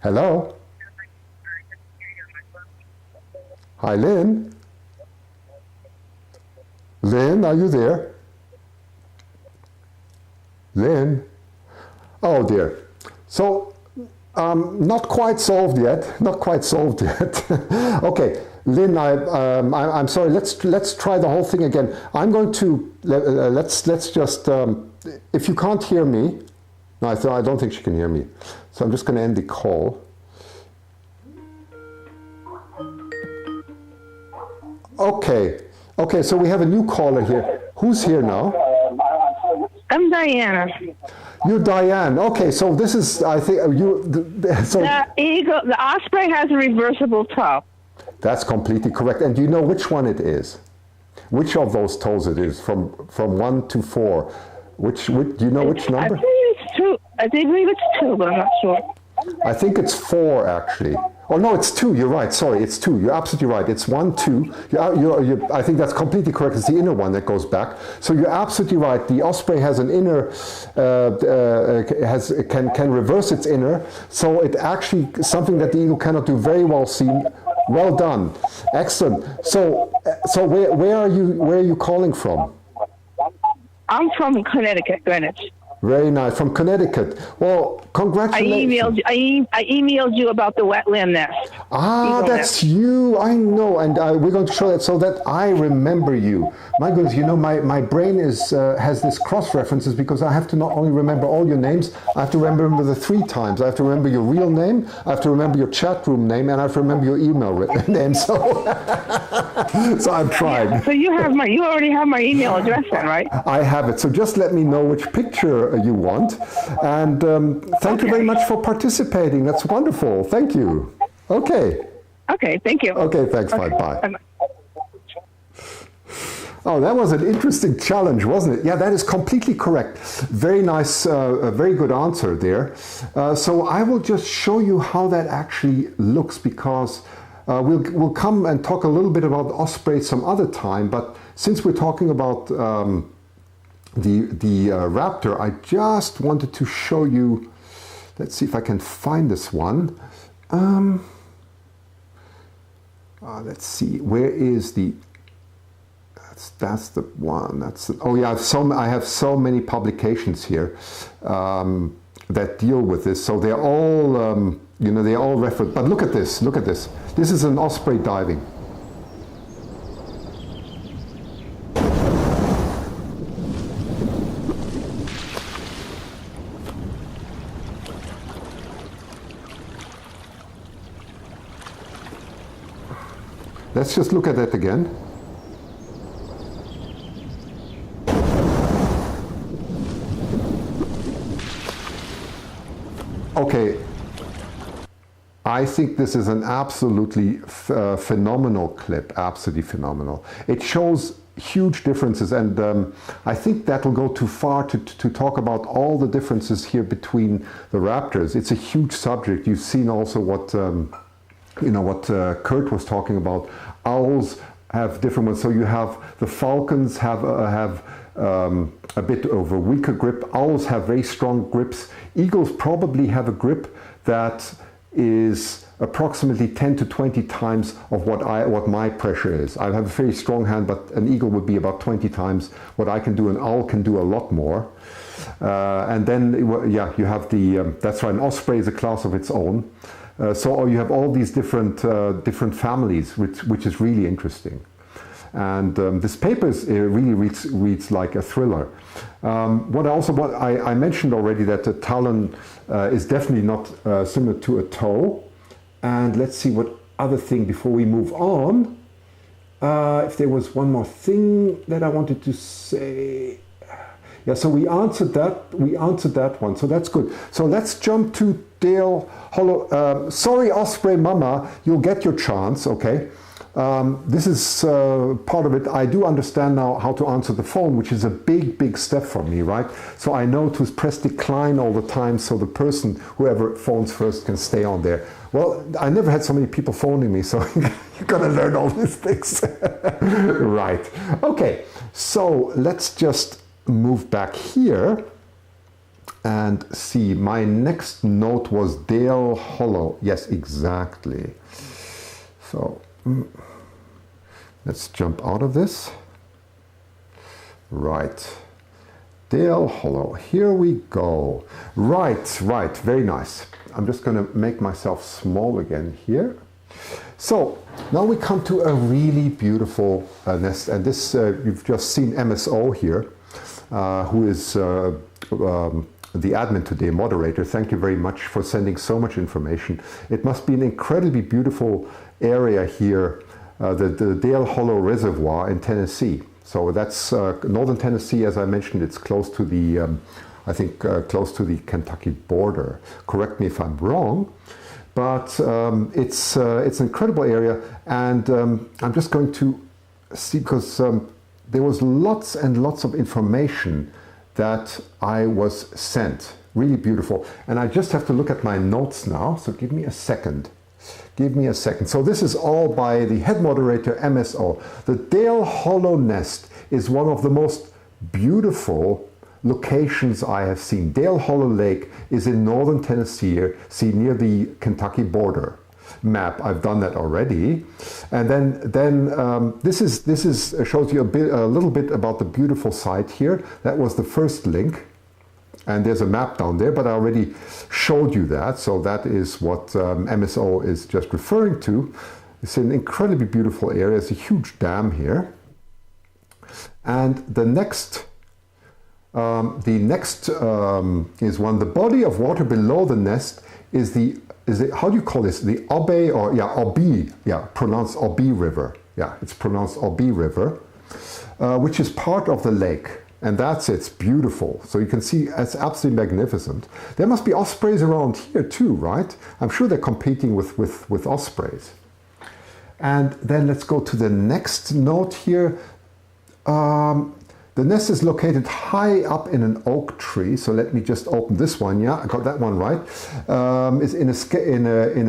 Hello? Hi, Lynn? Lynn, are you there? Lynn? Oh dear. So, not quite solved yet. Not quite solved yet. Okay, Lynn, I'm sorry. Let's try the whole thing again. I'm going to let's just. If you can't hear me, no, I don't think she can hear me. So I'm just going to end the call. Okay. Okay, so we have a new caller here. Who's here now? I'm Diana. You're Diane. Okay, so this is, I think, The Osprey has a reversible toe. That's completely correct. And do you know which one it is? Which of those toes it is, from 1 to 4? Do you know which number? I think it's 2. I believe it's 2, but I'm not sure. I think it's 4, actually. Oh, no, it's 2. You're right. Sorry, it's 2. You're absolutely right. It's 1, 2. I think that's completely correct. It's the inner one that goes back. So you're absolutely right. The Osprey has an inner, can reverse its inner. So it actually, something that the eagle cannot do very well seen, Well done. Excellent. So where are you calling from? I'm from Connecticut, Greenwich. Very nice. From Connecticut. Well, congratulations. I emailed you about the wetland nest. Ah, that's you. I know. And we're going to show that so that I remember you. My goodness, you know, my brain has this cross-references because I have to not only remember all your names, I have to remember the 3 times. I have to remember your real name, I have to remember your chat room name, and I have to remember your email name. So, so I'm trying. Yeah, so you already have my email address then, right? I have it. So just let me know which picture you want. And thank you very much for participating. That's wonderful. Thank you. Okay. Okay, thank you. Okay, thanks. Okay. Bye. Oh, that was an interesting challenge, wasn't it? Yeah, that is completely correct. Very nice, very good answer there. So I will just show you how that actually looks because we'll come and talk a little bit about Osprey some other time. But since we're talking about the Raptor, I just wanted to show you. Let's see if I can find this one. Let's see. Where is the? That's the one. Oh yeah. I have so many publications here that deal with this. So they're all they're all referenced. But look at this. Look at this. This is an Osprey diving. Let's just look at that again. Okay, I think this is an absolutely phenomenal clip, absolutely phenomenal. It shows huge differences, and I think that will go too far to talk about all the differences here between the Raptors. It's a huge subject. You've seen also what Kurt was talking about. Owls have different ones. So you have the falcons have a bit of a weaker grip. Owls have very strong grips. Eagles probably have a grip that is approximately 10 to 20 times of what my pressure is. I have a very strong hand, but an eagle would be about 20 times what I can do. An owl can do a lot more. And then, you have that's right, an osprey is a class of its own. So you have all these different families, which is really interesting. And this paper really reads like a thriller. What I mentioned already that the talon is definitely not similar to a toe. And let's see what other thing before we move on. If there was one more thing that I wanted to say. Yeah, so we answered that one, so that's good. So let's jump to Dale Hollow. Sorry, Osprey Mama, you'll get your chance, okay? This is part of it. I do understand now how to answer the phone, which is a big step for me, right? So I know to press decline all the time so the person, whoever phones first, can stay on there. Well, I never had so many people phoning me, so you've got to learn all these things. Right. Okay, so let's just move back here and see. My next note was Dale Hollow. Yes, exactly. So let's jump out of this. Right. Dale Hollow. Here we go. Right. Very nice. I'm just going to make myself small again here. So now we come to a really beautiful nest, and this you've just seen MSO here, who is the admin today, moderator. Thank you very much for sending so much information. It must be an incredibly beautiful area here, the Dale Hollow Reservoir in Tennessee. So that's northern Tennessee, as I mentioned. It's close to the, close to the Kentucky border. Correct me if I'm wrong, but it's an incredible area, and I'm just going to see, because there was lots and lots of information that I was sent. Really beautiful. And I just have to look at my notes now, so give me a second. So this is all by the head moderator, MSO. The Dale Hollow Nest is one of the most beautiful locations I have seen. Dale Hollow Lake is in northern Tennessee, near the Kentucky border. map. I've done that already. And then this shows you a little bit about the beautiful site here. That was the first link. And there's a map down there, but I already showed you that. So that is what MSO is just referring to. It's an incredibly beautiful area. It's a huge dam here. And the next is one. The body of water below the nest is how do you call this? The Obi, or yeah, Obi, yeah, pronounced Obi River. Yeah, it's pronounced Obi River, which is part of the lake. And that's it's beautiful. So you can see it's absolutely magnificent. There must be ospreys around here too, right? I'm sure they're competing with ospreys. And then let's go to the next note here. The nest is located high up in an oak tree. So let me just open this one. Yeah, I got that one right. It's in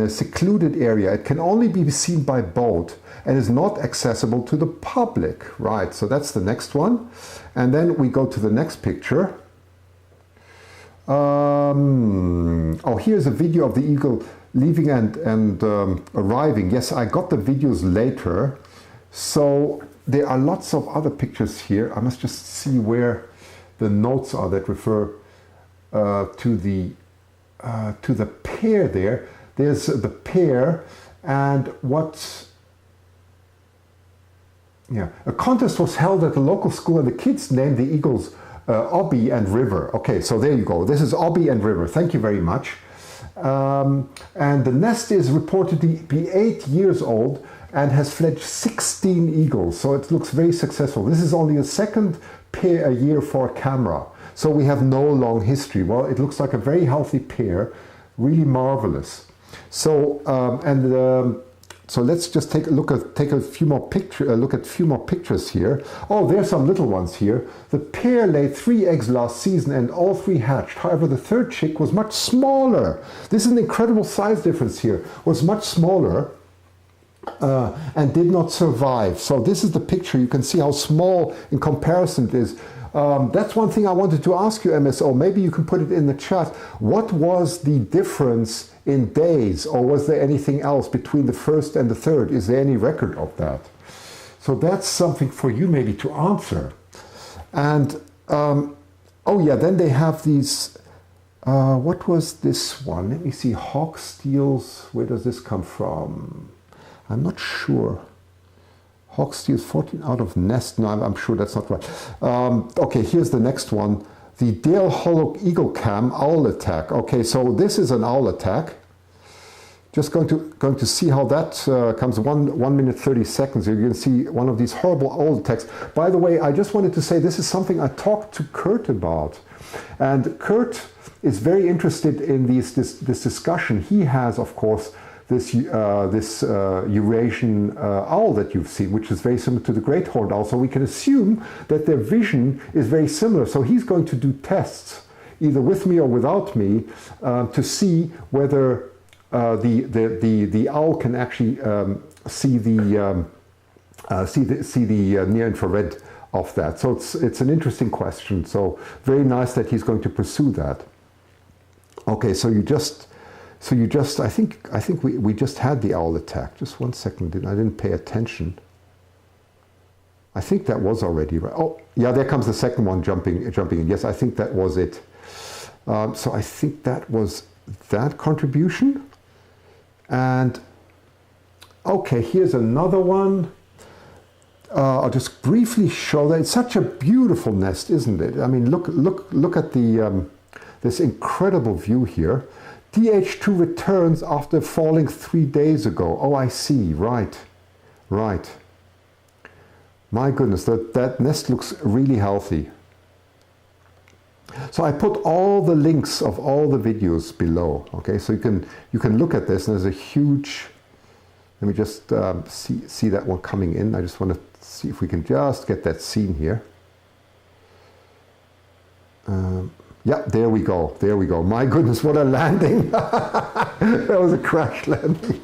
a secluded area. It can only be seen by boat and is not accessible to the public. Right, so that's the next one. And then we go to the next picture. Oh, here's a video of the eagle leaving and arriving. Yes, I got the videos later. So there are lots of other pictures here. I must just see where the notes are that refer to the pair there. There's the pair and what... Yeah, a contest was held at the local school and the kids named the eagles Obi and River. Okay, so there you go. This is Obi and River. Thank you very much. And the nest is reported to be 8 years old and has fledged 16 eagles. So it looks very successful. This is only the second pair a year for a camera. So we have no long history. Well, it looks like a very healthy pair. Really marvelous. So, so let's just take a few more pictures here. Oh, there's some little ones here. The pair laid 3 eggs last season and all 3 hatched. However, the third chick was much smaller. This is an incredible size difference here. Was much smaller and did not survive. So this is the picture. You can see how small in comparison it is. That's one thing I wanted to ask you, MSO. Maybe you can put it in the chat. What was the difference in days, or was there anything else between the first and the third? Is there any record of that? So that's something for you maybe to answer. And oh yeah, then they have these. What was this one? Let me see. Hawk steals. Where does this come from? I'm not sure. Hawk steals 14 out of nest. No, I'm sure that's not right. Okay, here's the next one. The Dale Hollow Eagle Cam Owl Attack. Okay, so this is an owl attack. Just going to see how that comes. 1 minute 30 seconds. You're going to see one of these horrible owl attacks. By the way, I just wanted to say this is something I talked to Kurt about. And Kurt is very interested in this discussion. He has, of course, this Eurasian owl that you've seen, which is very similar to the great horned owl. So we can assume that their vision is very similar. So he's going to do tests, either with me or without me, to see whether the owl can actually see the near infrared of that. So it's an interesting question. So very nice that he's going to pursue that. Okay, so you just I think we just had the owl attack. Just 1 second, I didn't pay attention. I think that was already right. Oh, yeah, there comes the second one jumping in. Yes, I think that was it. So I think that was that contribution. And okay, here's another one. I'll just briefly show that. It's such a beautiful nest, isn't it? I mean, look at the this incredible view here. DH2 returns after falling 3 days ago. Oh, I see. Right. My goodness, that nest looks really healthy. So I put all the links of all the videos below. Okay, so you can look at this, and there's a huge. Let me just see that one coming in. I just want to see if we can just get that scene here. Yeah, there we go. My goodness, what a landing. That was a crash landing.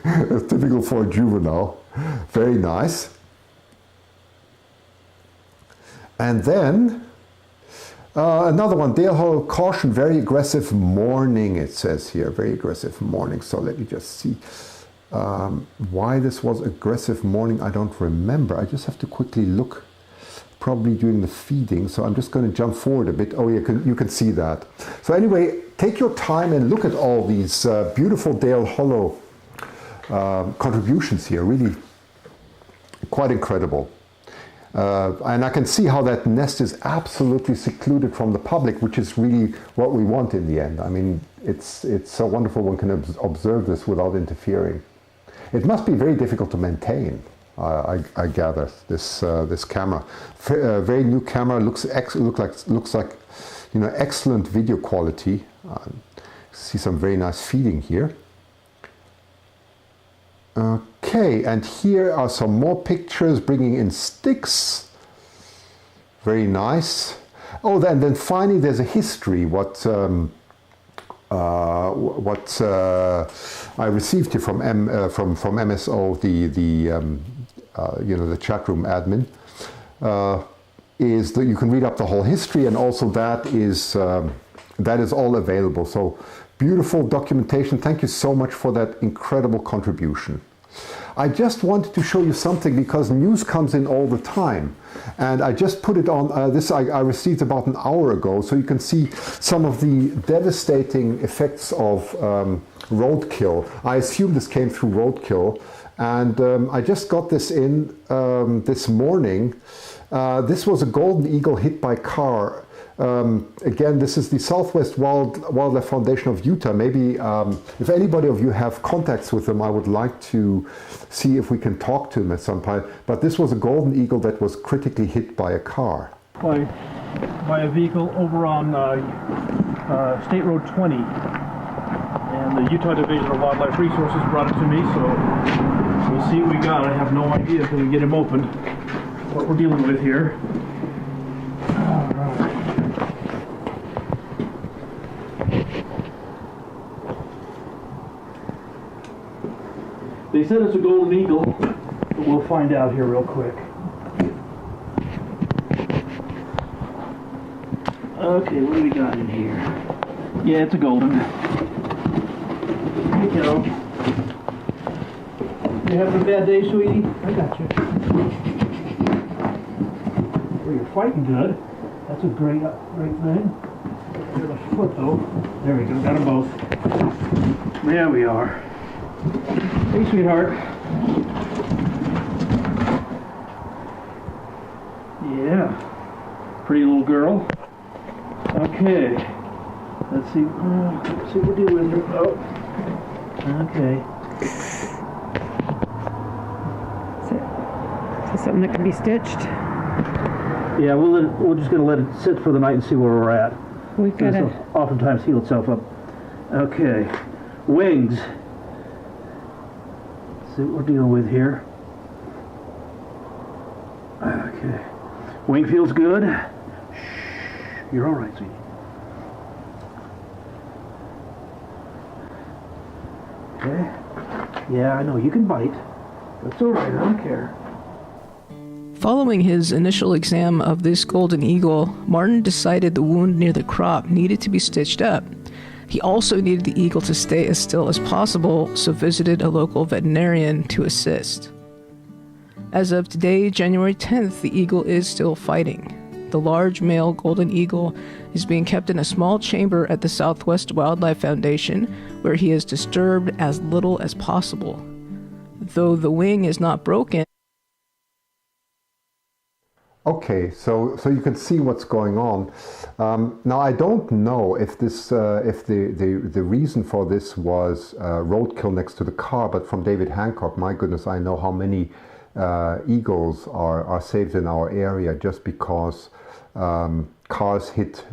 It's typical for a juvenile. Very nice. And then, Another one, Dale Hollow, caution, very aggressive morning, it says here, very aggressive morning. So let me just see why this was aggressive morning. I don't remember. I just have to quickly look, probably during the feeding. So I'm just going to jump forward a bit. Oh, you can see that. So anyway, take your time and look at all these beautiful Dale Hollow contributions here, really quite incredible. And I can see how that nest is absolutely secluded from the public, which is really what we want in the end. I mean, it's so wonderful one can observe this without interfering. It must be very difficult to maintain, I gather, this camera. Very new camera, looks like excellent video quality. See some very nice feeding here. Okay, and here are some more pictures bringing in sticks. Very nice. Oh, then finally there's a history. What I received here from MSO, the chat room admin, is that you can read up the whole history, and also that is all available. So beautiful documentation. Thank you so much for that incredible contribution. I just wanted to show you something because news comes in all the time, and I just put it on. This I received about an hour ago, so you can see some of the devastating effects of roadkill. I assume this came through roadkill, and I just got this in this morning. This was a golden eagle hit by car. Again, this is the Southwest Wildlife Foundation of Utah. Maybe if anybody of you have contacts with them, I would like to see if we can talk to them at some point. But this was a golden eagle that was critically hit by a car. By a vehicle over on State Road 20. And the Utah Division of Wildlife Resources brought it to me, so we'll see what we got. I have no idea until we get him open what we're dealing with here. All right. They said it's a golden eagle, but we'll find out here real quick. Okay, what do we got in here? Yeah, it's a golden. Here you go. You having a bad day, sweetie? I got you. Well, you're fighting good. That's a great thing. Here's a foot, though. There we go, got them both. There we are. Hey, sweetheart. Yeah. Pretty little girl. Okay. Let's see what we're doing here. Oh. Okay. Is this something that can be stitched? Yeah, we're just going to let it sit for the night and see where we're at. We've got to oftentimes heal itself up. Okay. Wings. See what we're dealing with here. Okay. Wing feels good. Shh. You're all right, sweetie. Okay. Yeah, I know you can bite. That's all right. I don't care. Following his initial exam of this golden eagle, Martin decided the wound near the crop needed to be stitched up. He also needed the eagle to stay as still as possible, so visited a local veterinarian to assist. As of today, January 10th, the eagle is still fighting. The large male golden eagle is being kept in a small chamber at the Southwest Wildlife Foundation, where he is disturbed as little as possible. Though the wing is not broken. Okay, so you can see what's going on. Now I don't know if this, if the reason for this was roadkill next to the car, but from David Hancock, my goodness, I know how many eagles are saved in our area just because cars hit,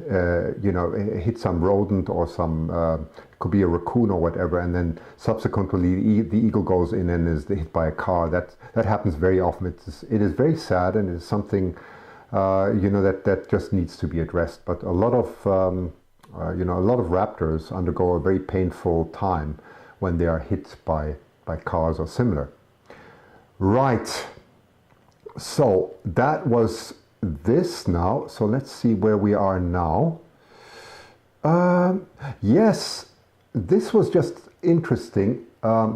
hit some rodent or some, could be a raccoon or whatever, and then subsequently the eagle goes in and is hit by a car. That happens very often. It is very sad, and it's something that just needs to be addressed. But a lot of raptors undergo a very painful time when they are hit by cars or similar. Right. So that was this now. So let's see where we are now. Yes, this was just interesting.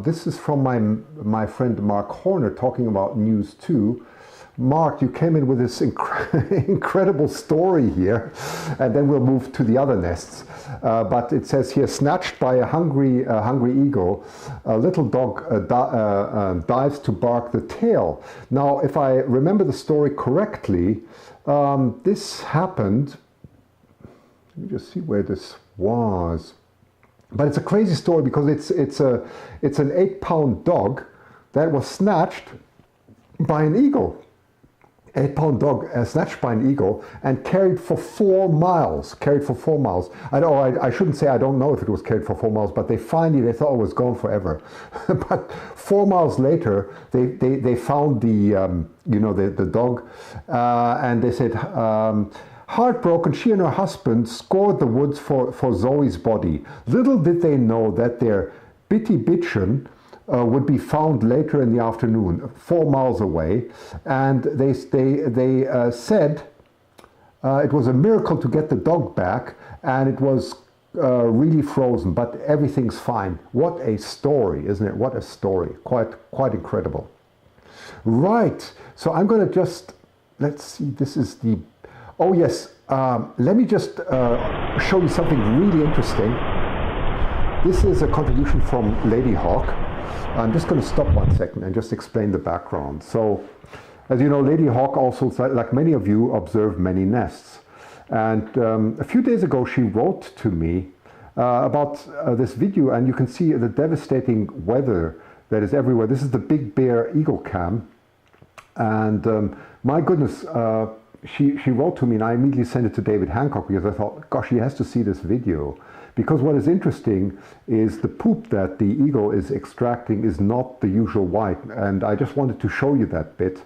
This is from my friend Mark Horner talking about News 2. Mark, you came in with this incredible story here, and then we'll move to the other nests. But it says here, snatched by a hungry eagle, a little dog dives to bark the tail. Now, if I remember the story correctly, this happened, let me just see where this was. But it's a crazy story because it's an 8-pound dog that was snatched by an eagle. 8-pound dog snatched by an eagle and carried for 4 miles. I shouldn't say I don't know if it was carried for 4 miles, but they thought it was gone forever. But 4 miles later, they found the dog, and they said, heartbroken, she and her husband scoured the woods for Zoe's body. Little did they know that their bitchen would be found later in the afternoon, 4 miles away, and they said it was a miracle to get the dog back, and it was really frozen, but everything's fine. What a story, isn't it? What a story! Quite incredible. Right. So I'm going to just let's see. This is the. Oh yes. Let me just show you something really interesting. This is a contribution from Lady Hawk. I'm just going to stop 1 second and just explain the background. So, as you know, Lady Hawk also, like many of you, observed many nests. And a few days ago, she wrote to me about this video, and you can see the devastating weather that is everywhere. This is the Big Bear Eagle Cam. And my goodness, she wrote to me, and I immediately sent it to David Hancock because I thought, gosh, he has to see this video. Because what is interesting is the poop that the eagle is extracting is not the usual white. And I just wanted to show you that bit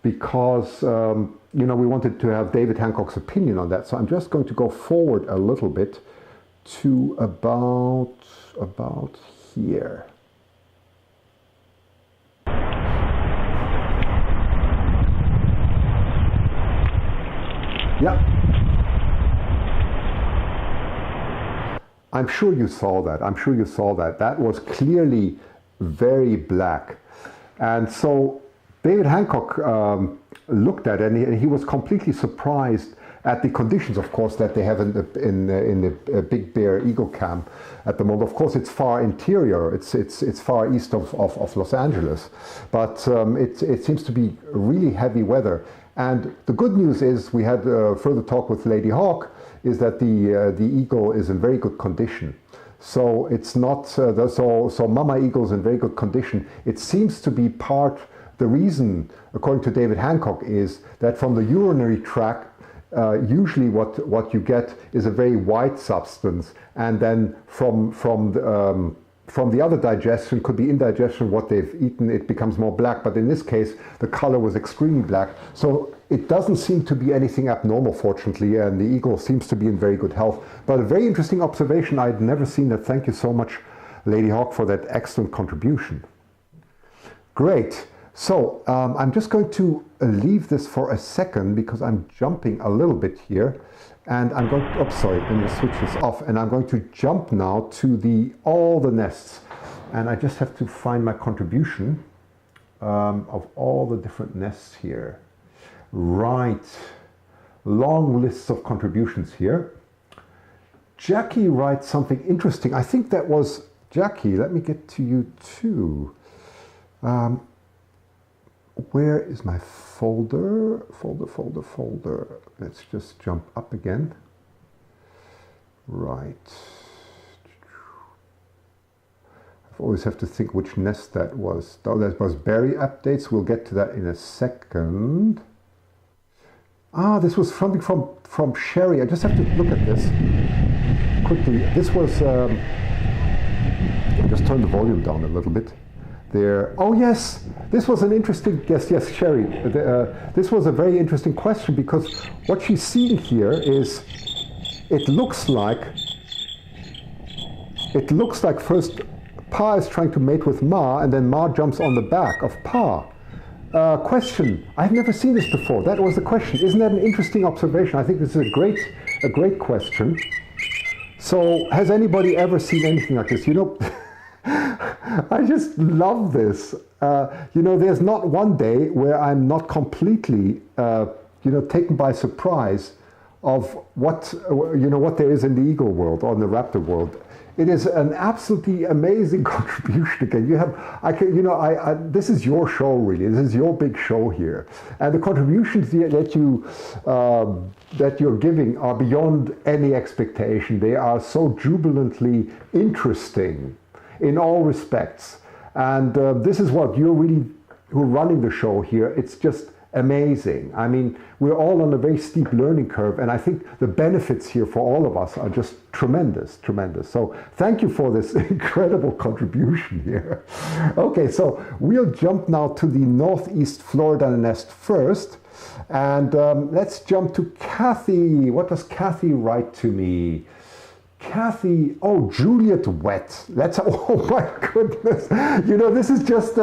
because, we wanted to have David Hancock's opinion on that. So I'm just going to go forward a little bit to about here. Yeah. I'm sure you saw that. That was clearly very black. And so David Hancock looked at it, and he was completely surprised at the conditions, of course, that they have in the Big Bear Eagle Camp at the moment. Of course, it's far interior. It's far east of Los Angeles. But it seems to be really heavy weather. And the good news is, we had further talk with Lady Hawk, is that the eagle is in very good condition. So it's not, so Mama Eagle is in very good condition. It seems to be the reason, according to David Hancock, is that from the urinary tract, usually what you get is a very white substance, and then from the other digestion, could be indigestion, what they've eaten, it becomes more black. But in this case, the color was extremely black. So it doesn't seem to be anything abnormal, fortunately, and the eagle seems to be in very good health. But a very interesting observation. I'd never seen that. Thank you so much, Lady Hawk, for that excellent contribution. Great. So I'm just going to leave this for a second because I'm jumping a little bit here. And I'm going to, let me switch this off, and I'm going to jump now to all the nests. And I just have to find my contribution of all the different nests here. Right, long lists of contributions here. Jackie writes something interesting. I think that was Jackie. Let me get to you too. Where is my folder? Folder. Let's just jump up again. Right. I always have to think which nest that was. Oh, that was berry updates. We'll get to that in a second. Ah, this was something from Sherry. I just have to look at this quickly. This was, just turn the volume down a little bit. There. Oh yes, this was an interesting, yes, Sherry. This was a very interesting question because what she's seeing here is, it looks like first Pa is trying to mate with Ma, and then Ma jumps on the back of Pa. Question. I've never seen this before. That was the question. Isn't that an interesting observation? I think this is a great question. So, has anybody ever seen anything like this? You know, I just love this. You know, there's not one day where I'm not completely, taken by surprise of what there is in the eagle world or in the raptor world. It is an absolutely amazing contribution. Again, this is your show, really. This is your big show here, and the contributions that you're giving are beyond any expectation. They are so jubilantly interesting in all respects, and this is what you're really who are running the show here. It's just amazing. I mean, we're all on a very steep learning curve, and I think the benefits here for all of us are just tremendous. So thank you for this incredible contribution here. Okay, so we'll jump now to the Northeast Florida nest first, and let's jump to Kathy. What does Kathy write to me? Kathy, Juliet Wet. Oh my goodness. You know, this is just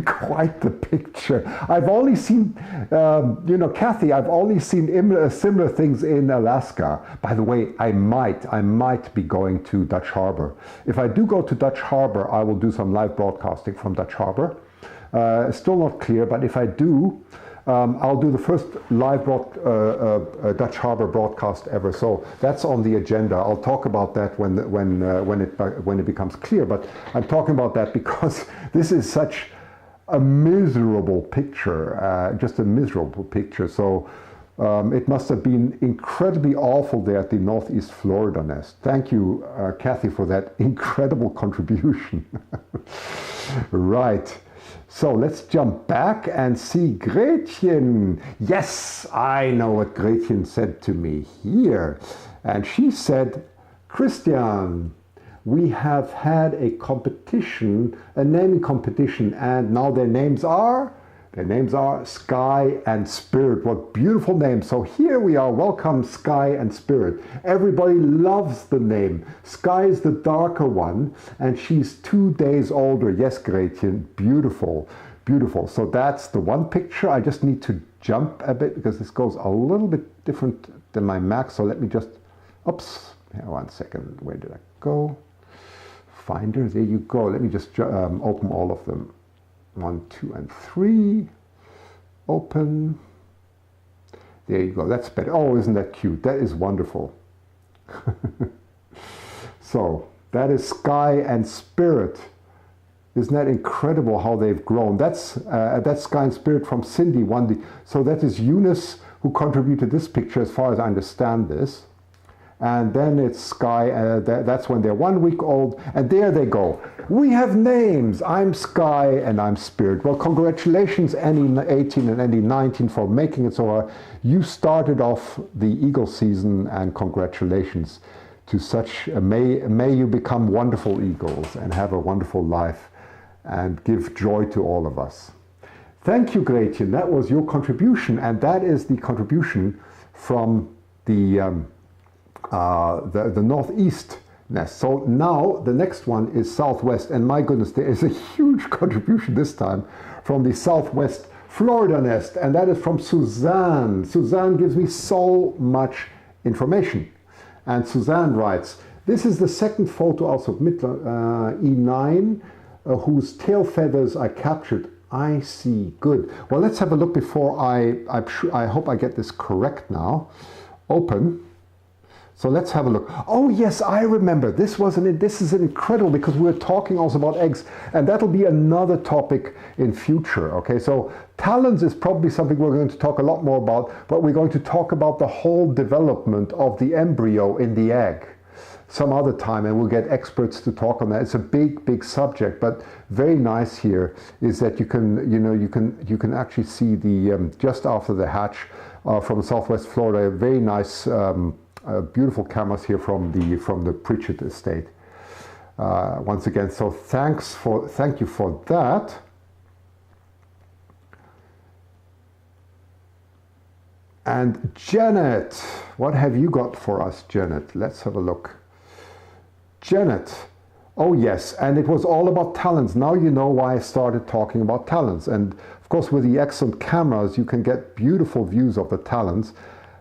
quite the picture. I've only seen, Kathy, I've only seen similar things in Alaska. By the way, I might be going to Dutch Harbor. If I do go to Dutch Harbor, I will do some live broadcasting from Dutch Harbor. Still not clear, but if I do, I'll do the first live Dutch Harbor broadcast ever. So that's on the agenda. I'll talk about that when it becomes clear. But I'm talking about that because this is such a miserable picture, just a miserable picture. So it must have been incredibly awful there at the Northeast Florida nest. Thank you, Kathy, for that incredible contribution. Right. So let's jump back and see Gretchen. Yes, I know what Gretchen said to me here. And she said, Christian, we have had a competition, a naming competition, and now their names are Sky and Spirit. What beautiful names. So here we are. Welcome, Sky and Spirit. Everybody loves the name. Sky is the darker one, and she's 2 days older. Yes, Gretchen. Beautiful. Beautiful. So that's the one picture. I just need to jump a bit because this goes a little bit different than my Mac. So let me just, here, 1 second. Where did I go? Finder. There you go. Let me just open all of them. 1, 2, and 3. Open. There you go. That's better. Oh, isn't that cute? That is wonderful. So that is Sky and Spirit. Isn't that incredible how they've grown? That's Sky and Spirit from Cindy. So that is Eunice who contributed this picture, as far as I understand this. And then it's Sky, that's when they're 1 week old, and there they go. We have names. I'm Sky and I'm Spirit. Well, congratulations, NE18 and NE19, for making it so far. You started off the eagle season, and congratulations to such, may you become wonderful eagles and have a wonderful life and give joy to all of us. Thank you, Gretchen. That was your contribution, and that is the contribution from the Northeast nest. So now the next one is Southwest, and my goodness, there is a huge contribution this time from the Southwest Florida nest, and that is from Suzanne. Suzanne gives me so much information, and Suzanne writes, this is the second photo I'll submit, E9, whose tail feathers I captured. I see. Good. Well, let's have a look before I hope I get this correct now. Open. So let's have a look. Oh yes, I remember. This is incredible because we were talking also about eggs, and that'll be another topic in future. Okay, so talons is probably something we're going to talk a lot more about, but we're going to talk about the whole development of the embryo in the egg some other time, and we'll get experts to talk on that. It's a big subject, but very nice here is that you can actually see the just after the hatch from Southwest Florida, very nice. Beautiful cameras here from the Pritchett estate. Once again, so thank you for that. And Janet, what have you got for us, Janet? Let's have a look. Janet, Oh yes, and it was all about talons. Now you know why I started talking about talons. And of course with the excellent cameras you can get beautiful views of the talons.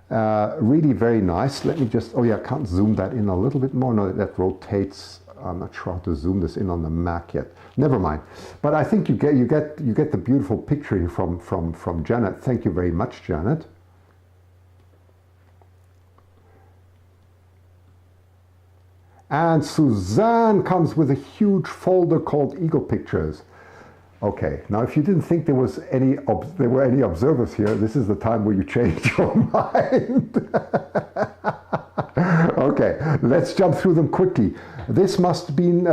Really very nice. Let me just, oh yeah, I can't zoom that in a little bit more. No, that rotates. I'm not sure how to zoom this in on the Mac yet. Never mind. But I think you get the beautiful picture here from Janet. Thank you very much, Janet. And Suzanne comes with a huge folder called Eagle Pictures. Okay, now if you didn't think there were any observers here, this is the time where you change your mind. Okay, let's jump through them quickly. This must have been,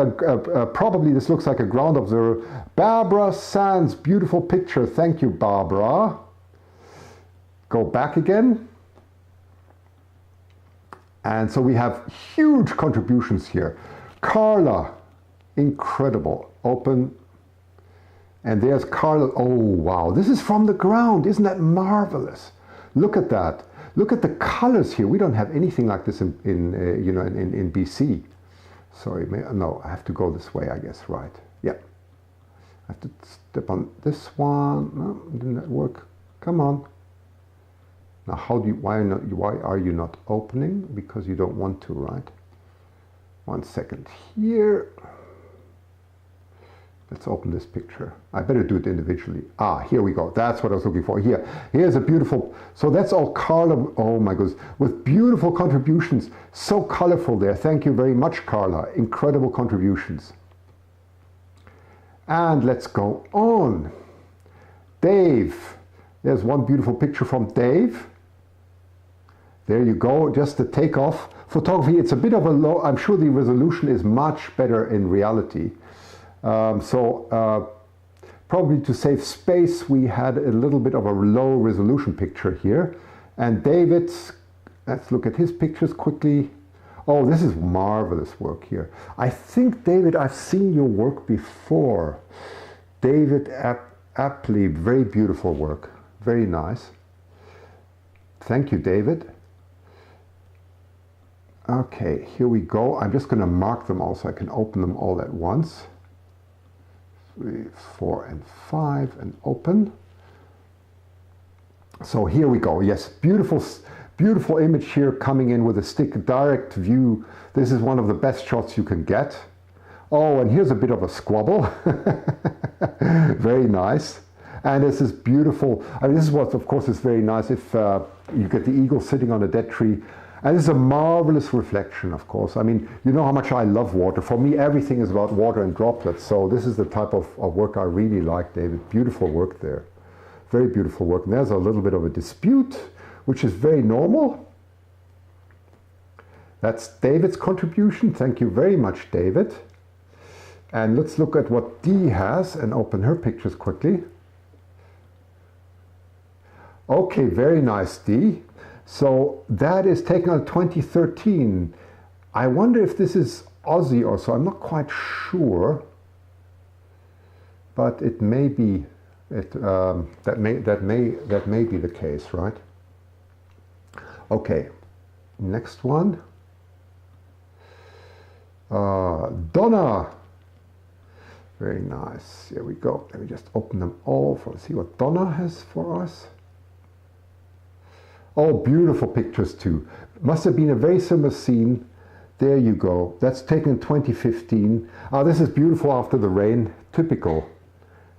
probably this looks like a ground observer. Barbara Sands, beautiful picture. Thank you, Barbara. Go back again. And so we have huge contributions here. Carla, incredible. Open. And there's Carla. Oh, wow. This is from the ground. Isn't that marvelous? Look at that. Look at the colors here. We don't have anything like this in BC. Sorry, no, I have to go this way, I guess, right. Yeah. I have to step on this one. No, didn't that work? Come on. Now, why are you not opening? Because you don't want to, right? 1 second here. Let's open this picture. I better do it individually. Ah, here we go. That's what I was looking for. Here's a beautiful, so that's all Carla, oh my goodness, with beautiful contributions. So colorful there. Thank you very much, Carla. Incredible contributions. And let's go on. Dave. There's one beautiful picture from Dave. There you go, just the takeoff. Photography, it's a bit of a low, I'm sure the resolution is much better in reality. Probably to save space, we had a little bit of a low resolution picture here. And David's, let's look at his pictures quickly. Oh, this is marvelous work here. I think, David, I've seen your work before. David Apley, very beautiful work, very nice. Thank you, David. Okay, here we go. I'm just going to mark them all so I can open them all at once. 3, 4, and 5, and open. So here we go. Yes, beautiful, beautiful image here coming in with a stick direct view. This is one of the best shots you can get. Oh, and here's a bit of a squabble. Very nice. And this is beautiful. I mean, this is what, of course, is very nice if you get the eagle sitting on a dead tree. And this is a marvelous reflection, of course. I mean, you know how much I love water. For me, everything is about water and droplets. So this is the type of work I really like, David. Beautiful work there. Very beautiful work. And there's a little bit of a dispute, which is very normal. That's David's contribution. Thank you very much, David. And let's look at what Dee has and open her pictures quickly. Okay, very nice, Dee. So that is taken out 2013. I wonder if this is Aussie or so. I'm not quite sure, but it may be. That may be the case, right? Okay, next one. Donna. Very nice. Here we go. Let me just open them all for see what Donna has for us. Oh, beautiful pictures too. Must have been a very similar scene. There you go. That's taken in 2015. This is beautiful after the rain. Typical.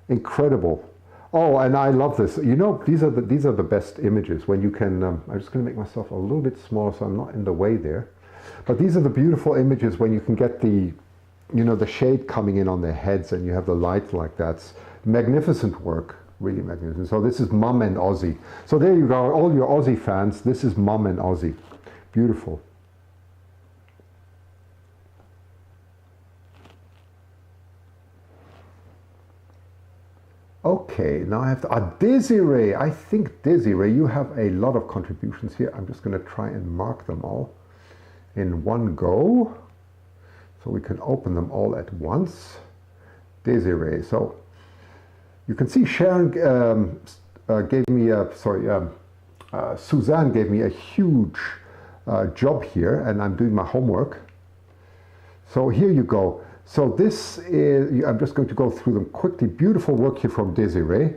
Incredible. Oh, and I love this. You know, these are the best images when you can. I'm just going to make myself a little bit smaller so I'm not in the way there. But these are the beautiful images when you can get the, you know, the shade coming in on their heads and you have the light like that. It's magnificent work. Really magnificent. So this is Mum and Aussie. So there you go, all your Aussie fans. This is Mum and Aussie. Beautiful. Okay, now I have to, Desiree. I think Desiree, you have a lot of contributions here. I'm just going to try and mark them all in one go, so we can open them all at once. Desiree. So you can see Sharon gave me Suzanne gave me a huge job here, and I'm doing my homework. So here you go. So this is, I'm just going to go through them quickly. Beautiful work here from Desiree.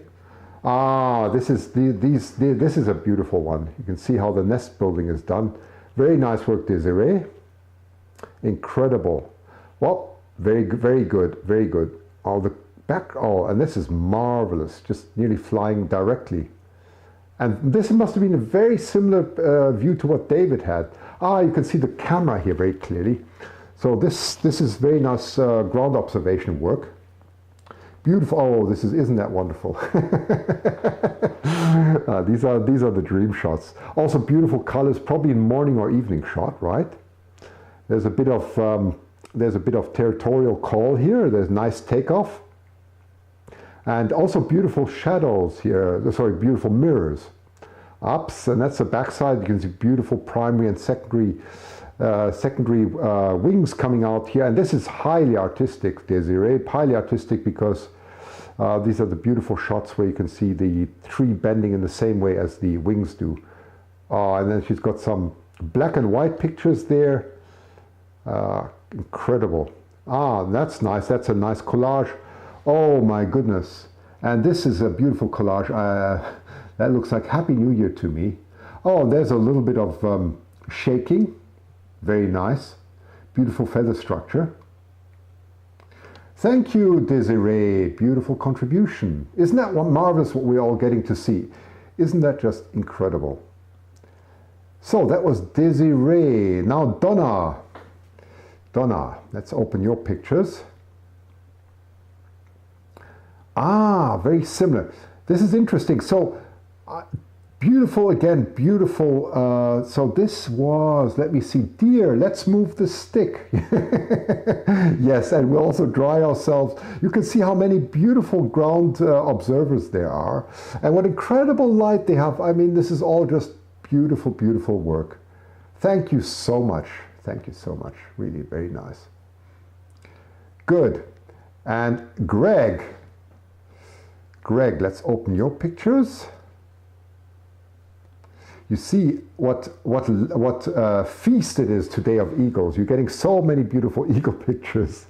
Ah, this is this is a beautiful one. You can see how the nest building is done. Very nice work, Desiree. Incredible. Well, very good, very good. Oh, the back, oh, and this is marvelous, just nearly flying directly. And this must have been a very similar view to what David had. Ah, you can see the camera here very clearly. So this is very nice ground observation work. Beautiful. Oh, isn't that wonderful? These are the dream shots. Also beautiful colors, probably in morning or evening shot, right? There's a bit of territorial call here. There's nice takeoff. And also beautiful shadows here, sorry, beautiful mirrors. Ups, and that's the backside. You can see beautiful primary and secondary wings coming out here. And this is highly artistic, Desiree, highly artistic because these are the beautiful shots where you can see the tree bending in the same way as the wings do. And then she's got some black and white pictures there. Incredible. Ah, that's nice. That's a nice collage. Oh my goodness. And this is a beautiful collage. That looks like Happy New Year to me. Oh, there's a little bit of shaking. Very nice. Beautiful feather structure. Thank you, Desiree. Beautiful contribution. Isn't that marvelous what we're all getting to see? Isn't that just incredible? So that was Desiree. Now Donna. Donna, let's open your pictures. Ah, very similar. This is interesting. So beautiful, again, beautiful. So this was, let me see, deer, let's move the stick. Yes, and we'll also dry ourselves. You can see how many beautiful ground observers there are. And what incredible light they have. I mean, this is all just beautiful, beautiful work. Thank you so much. Thank you so much. Really very nice. Good. And Greg, let's open your pictures. You see what feast it is today of eagles. You're getting so many beautiful eagle pictures.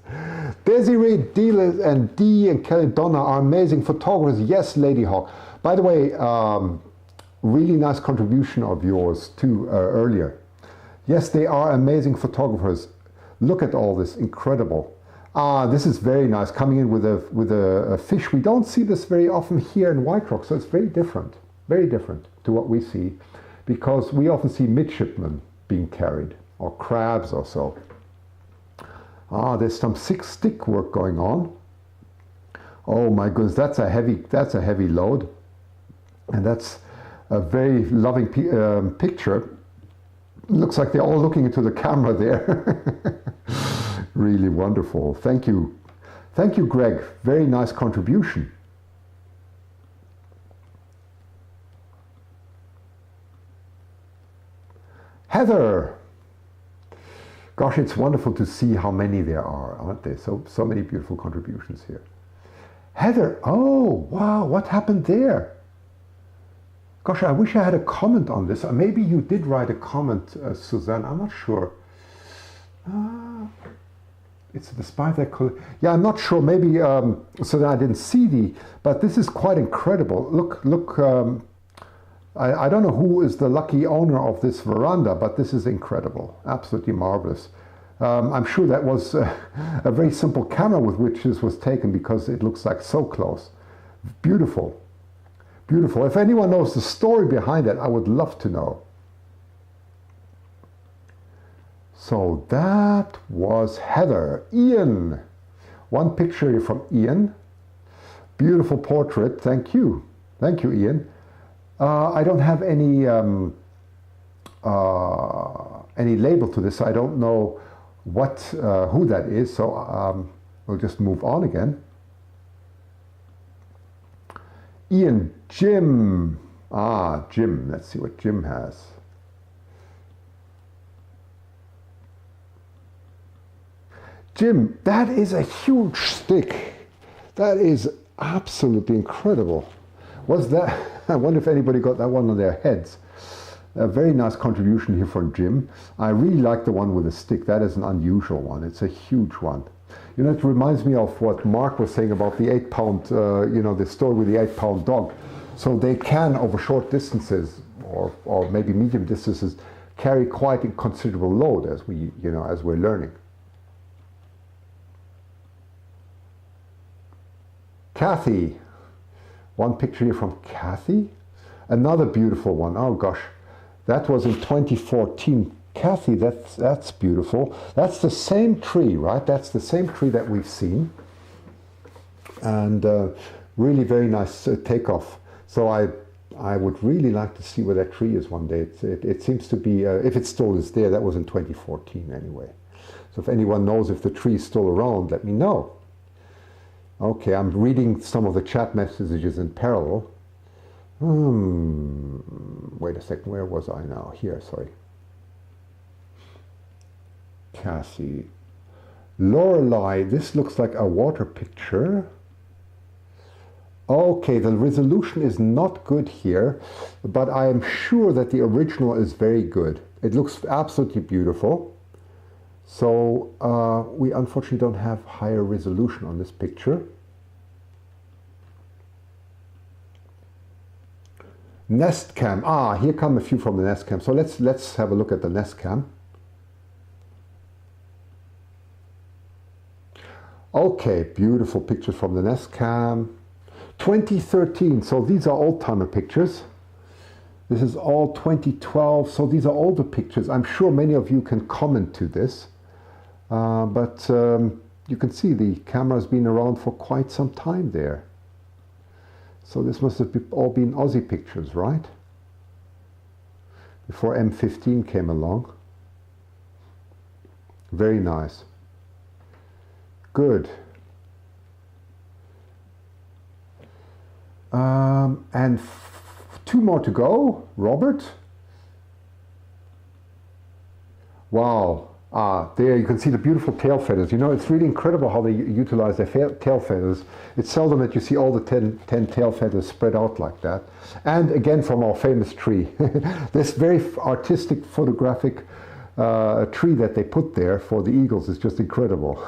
Desiree, Deela, and Dee and Kelly Donna are amazing photographers. Yes, Lady Hawk. By the way, really nice contribution of yours too earlier. Yes, they are amazing photographers. Look at all this, incredible. This is very nice, coming in with a fish. We don't see this very often here in White Rock, so it's very different to what we see, because we often see midshipmen being carried, or crabs or so. There's some stick work going on. Oh my goodness, that's a heavy load, and that's a very loving picture. Looks like they're all looking into the camera there. Really wonderful. Thank you. Thank you, Greg. Very nice contribution. Heather. Gosh, it's wonderful to see how many there are, aren't there? So many beautiful contributions here. Heather, oh, wow, what happened there? Gosh, I wish I had a comment on this. Maybe you did write a comment, Suzanne, I'm not sure. It's despite that color. Yeah, I'm not sure. Maybe so that I didn't see but this is quite incredible. Look. I don't know who is the lucky owner of this veranda, but this is incredible. Absolutely marvelous. I'm sure that was a very simple camera with which this was taken, because it looks like so close. Beautiful, beautiful. If anyone knows the story behind it, I would love to know. So that was Heather. Ian, one picture here from Ian. Beautiful portrait. Thank you, Ian. I don't have any label to this, so I don't know who that is. So we'll just move on again. Ian, Jim. Jim. Let's see what Jim has. Jim, that is a huge stick. That is absolutely incredible. Was that? I wonder if anybody got that one on their heads. A very nice contribution here from Jim. I really like the one with the stick. That is an unusual one. It's a huge one. You know, it reminds me of what Mark was saying about the 8-pound, you know, the story with the 8-pound dog. So they can, over short distances, or maybe medium distances, carry quite a considerable load as we, you know, as we're learning. Kathy, one picture here from Kathy. Another beautiful one. Oh gosh, that was in 2014. Kathy, that's beautiful. That's the same tree, right? That's the same tree that we've seen. And really very nice takeoff. So I would really like to see where that tree is one day. It seems to be, if it still is there, that was in 2014 anyway. So if anyone knows if the tree is still around, let me know. Okay, I'm reading some of the chat messages in parallel. Wait a second, where was I now? Here, sorry. Cassie. Lorelei, this looks like a water picture. Okay, the resolution is not good here, but I am sure that the original is very good. It looks absolutely beautiful. So we unfortunately don't have higher resolution on this picture. Nest cam. Here come a few from the Nest cam. So let's have a look at the Nest cam. Okay, beautiful pictures from the Nest cam. 2013, so these are old-timer pictures. This is all 2012, so these are older pictures. I'm sure many of you can comment to this, but you can see the camera's been around for quite some time there. So this must have all been Aussie pictures, right? Before M15 came along. Very nice. Good. And two more to go. Robert. Wow. There you can see the beautiful tail feathers. You know, it's really incredible how they utilize their tail feathers. It's seldom that you see all the 10 tail feathers spread out like that. And again, from our famous tree. This very artistic photographic tree that they put there for the eagles is just incredible.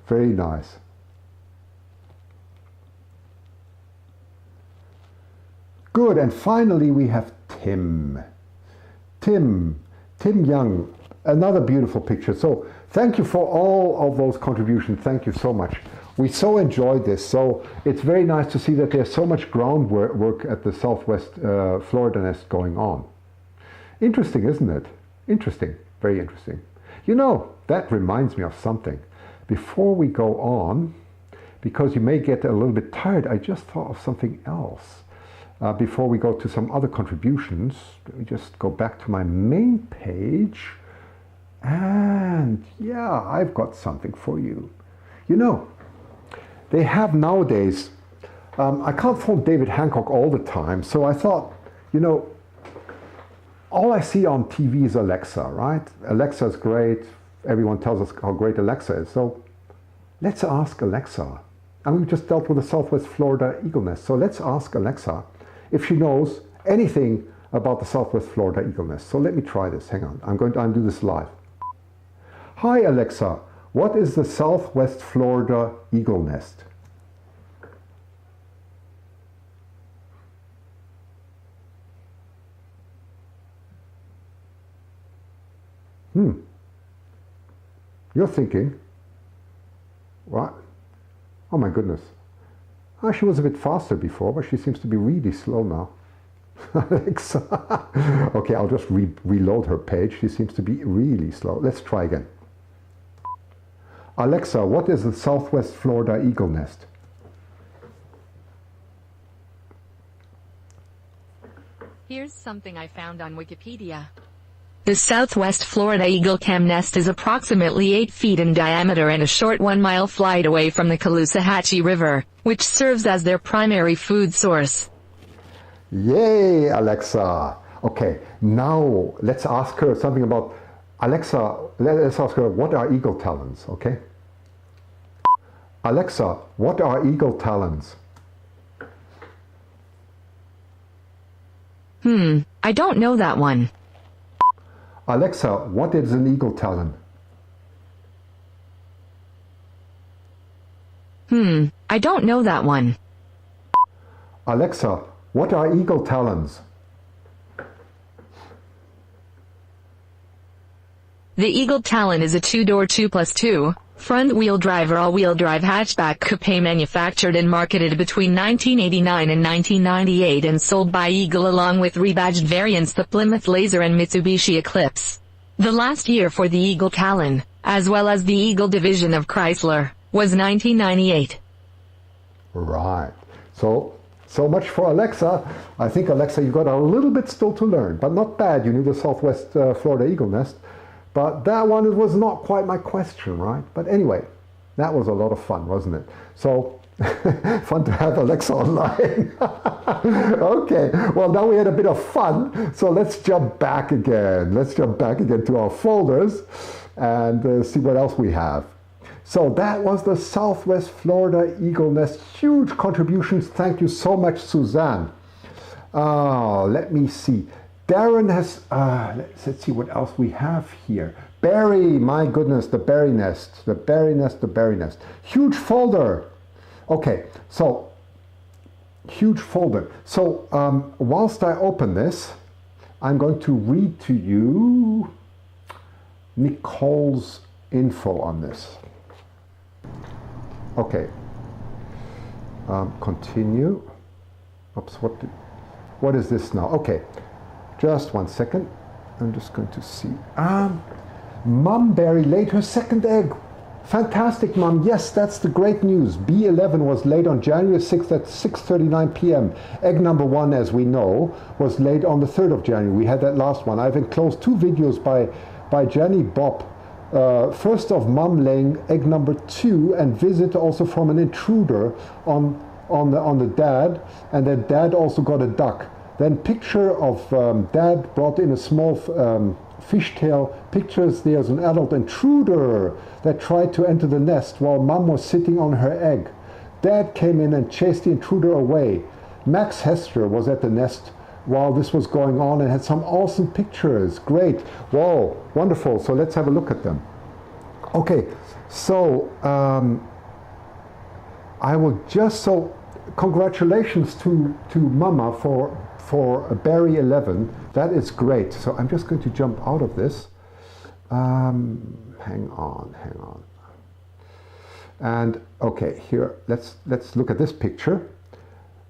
Very nice. Good, and finally we have Tim. Tim Young, another beautiful picture. So thank you for all of those contributions. Thank you so much. We so enjoyed this. So it's very nice to see that there's so much groundwork at the Southwest Florida nest going on. Interesting, isn't it? Interesting, very interesting. You know, that reminds me of something. Before we go on, because you may get a little bit tired, I just thought of something else. Before we go to some other contributions, let me just go back to my main page. And yeah, I've got something for you. You know, they have nowadays, I can't phone David Hancock all the time, so I thought, you know, all I see on TV is Alexa, right? Alexa's great. Everyone tells us how great Alexa is. So let's ask Alexa. And we've just dealt with the Southwest Florida eagle nest. So let's ask Alexa if she knows anything about the Southwest Florida eagle nest. So let me try this. Hang on. I'm going to undo this live. Hi, Alexa. What is the Southwest Florida eagle nest? You're thinking, what? Oh my goodness. She was a bit faster before, but she seems to be really slow now. Alexa. Okay, I'll just reload her page. She seems to be really slow. Let's try again. Alexa, what is the Southwest Florida eagle nest? Here's something I found on Wikipedia. The Southwest Florida eagle cam nest is approximately 8 feet in diameter and a short 1-mile flight away from the Caloosahatchee River, which serves as their primary food source. Yay, Alexa. Okay, now let's ask her something about, Alexa, let's ask her, what are eagle talons, okay? Alexa, what are eagle talons? I don't know that one. Alexa, what is an eagle talon? I don't know that one. Alexa, what are eagle talons? The Eagle Talon is a two-door 2+2, front-wheel drive or all-wheel drive hatchback coupe manufactured and marketed between 1989 and 1998 and sold by Eagle along with rebadged variants the Plymouth Laser and Mitsubishi Eclipse. The last year for the Eagle Talon, as well as the Eagle division of Chrysler, was 1998. Right. So much for Alexa. I think, Alexa, you got a little bit still to learn, but not bad. You knew the Southwest Florida eagle nest. But that one, it was not quite my question, right? But anyway, that was a lot of fun, wasn't it? So, fun to have Alexa online. Okay, well, now we had a bit of fun. So let's jump back again. Let's jump back again to our folders and see what else we have. So that was the Southwest Florida eagle nest. Huge contributions. Thank you so much, Suzanne. Let me see. Darren has, let's see what else we have here. Berry, my goodness, the berry nest, the berry nest, the berry nest. Huge folder. Okay, so, huge folder. So, whilst I open this, I'm going to read to you Nicole's info on this. Okay, continue. Oops, what is this now? Okay. Just 1 second. I'm just going to see. Mum Berry laid her second egg. Fantastic, Mum. Yes, that's the great news. B11 was laid on January 6th at 6:39 p.m. Egg number 1, as we know, was laid on the 3rd of January. We had that last one. I've enclosed 2 videos by Jenny Bob. First of Mum laying egg number 2 and visit also from an intruder on the dad. And then dad also got a duck. Then picture of dad brought in a small fishtail. Pictures there's an adult intruder that tried to enter the nest while Mum was sitting on her egg. Dad came in and chased the intruder away. Max Hester was at the nest while this was going on and had some awesome pictures. Great. Whoa, wonderful. So let's have a look at them. Okay, so I will just, so congratulations to Mama for Berry 11. That is great. So I'm just going to jump out of this. Hang on. And okay, here, let's look at this picture.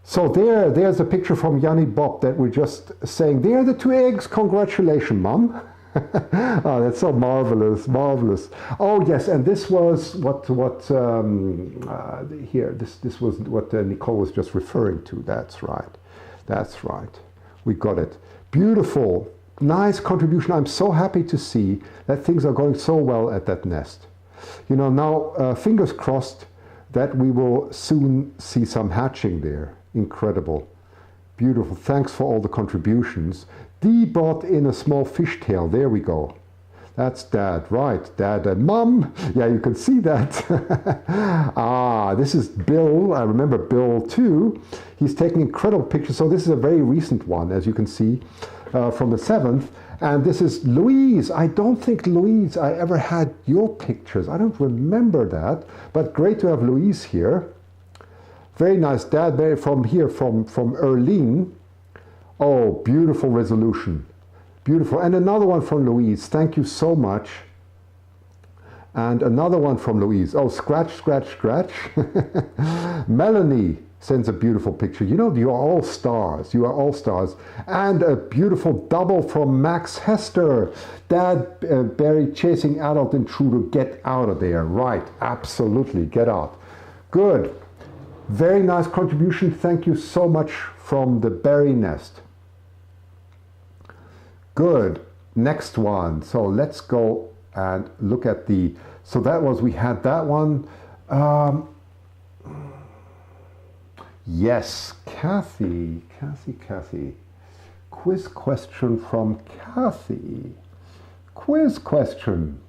So there's a picture from Yanni Bob that we're just saying, there are the 2 eggs. Congratulations, Mum. Oh, that's so marvelous. Oh yes, and this was what here. This was what Nicole was just referring to. That's right. We got it. Beautiful, nice contribution. I'm so happy to see that things are going so well at that nest. You know, now fingers crossed that we will soon see some hatching there. Incredible. Beautiful. Thanks for all the contributions. Dee brought in a small fishtail. There we go. That's Dad, right? Dad and Mum. Yeah, you can see that. This is Bill. I remember Bill too. He's taking incredible pictures. So this is a very recent one, as you can see, from the 7th. And this is Louise. I don't think, Louise, I ever had your pictures. I don't remember that. But great to have Louise here. Very nice. Dad, from here, from Erlene. Oh, beautiful resolution. Beautiful. And another one from Louise. Thank you so much. And another one from Louise. Oh, scratch. Melanie sends a beautiful picture. You know, you are all stars. And a beautiful double from Max Hester. Dad, Barry chasing adult intruder. Get out of there. Right. Absolutely. Get out. Good. Very nice contribution. Thank you so much from the berry nest. Good. Next one. So let's go and look at so that was, we had that one. Yes, Kathy. Quiz question from Kathy. Quiz question.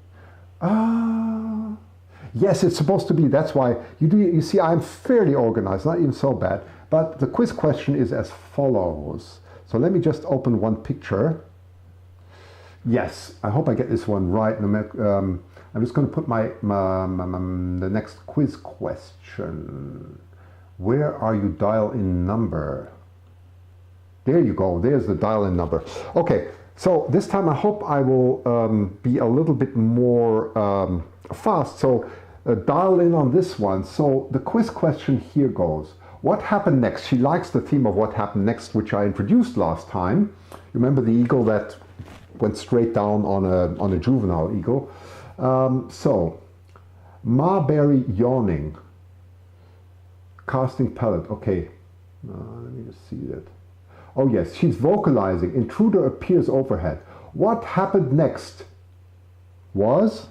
Yes, it's supposed to be. That's why you see, I'm fairly organized, not even so bad. But the quiz question is as follows. So let me just open one picture. Yes, I hope I get this one right. I'm just going to put the next quiz question. Where are you dial-in number? There you go. There's the dial-in number. Okay, so this time I hope I will be a little bit more fast. So dial in on this one. So the quiz question here goes. What happened next? She likes the theme of what happened next, which I introduced last time. Remember the eagle that went straight down on a juvenile eagle? So, Marberry yawning, casting pellet. Okay, let me just see that. Oh yes, she's vocalizing. Intruder appears overhead. What happened next? Was?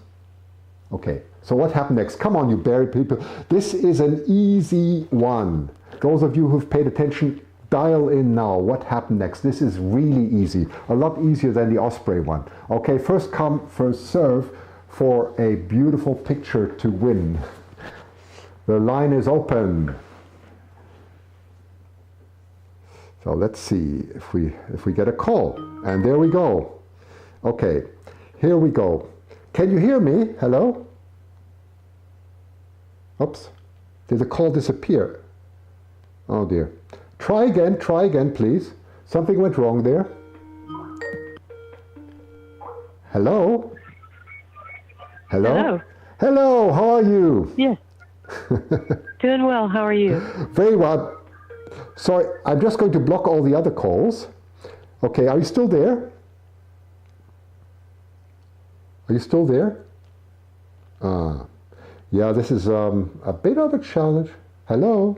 Okay, so what happened next? Come on, you berry people. This is an easy one. Those of you who've paid attention, dial in now. What happened next? This is really easy. A lot easier than the Osprey one. Okay, first come, first serve for a beautiful picture to win. The line is open. So let's see if we get a call. And there we go. Okay, here we go. Can you hear me? Hello? Oops. Did the call disappear? Oh dear. Try again, please. Something went wrong there. Hello? Hello? Hello. Hello, how are you? Yes. Doing well, how are you? Very well. Sorry, I'm just going to block all the other calls. Okay, are you still there? Are you still there? Yeah, this is a bit of a challenge. Hello?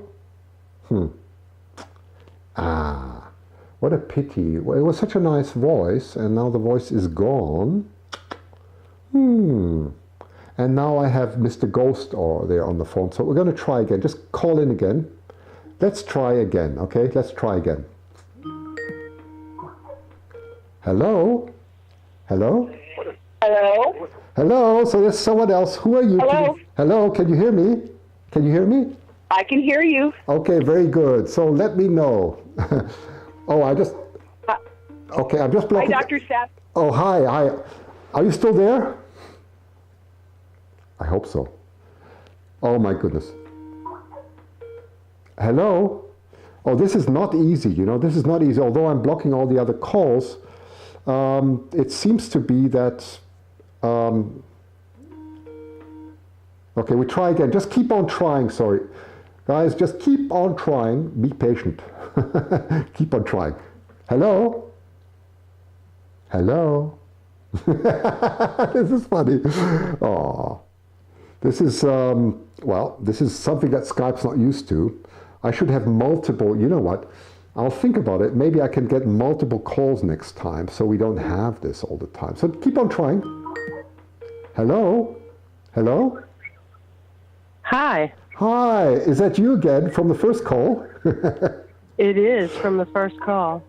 What a pity. Well, it was such a nice voice, and now the voice is gone. And now I have Mr. Ghost there on the phone, so we're going to try again. Just call in again. Let's try again, okay? Let's try again. Hello? Hello? Hello? Hello? So there's someone else. Who are you? Hello? Hello? Can you hear me? Can you hear me? I can hear you. Okay, very good. So let me know. Okay, I'm just blocking. Hi, Dr. Sapp. Oh, hi. Are you still there? I hope so. Oh my goodness. Hello? Oh, this is not easy, you know, this is not easy. Although I'm blocking all the other calls, it seems to be that... Okay, we try again. Just keep on trying, sorry. Guys, just keep on trying. Be patient. Keep on trying. Hello? Hello? This is funny. Oh, this is, this is something that Skype's not used to. I should have multiple, you know what? I'll think about it. Maybe I can get multiple calls next time so we don't have this all the time. So keep on trying. Hello? Hello? Hi. Hi, is that you again from the first call? It is from the first call.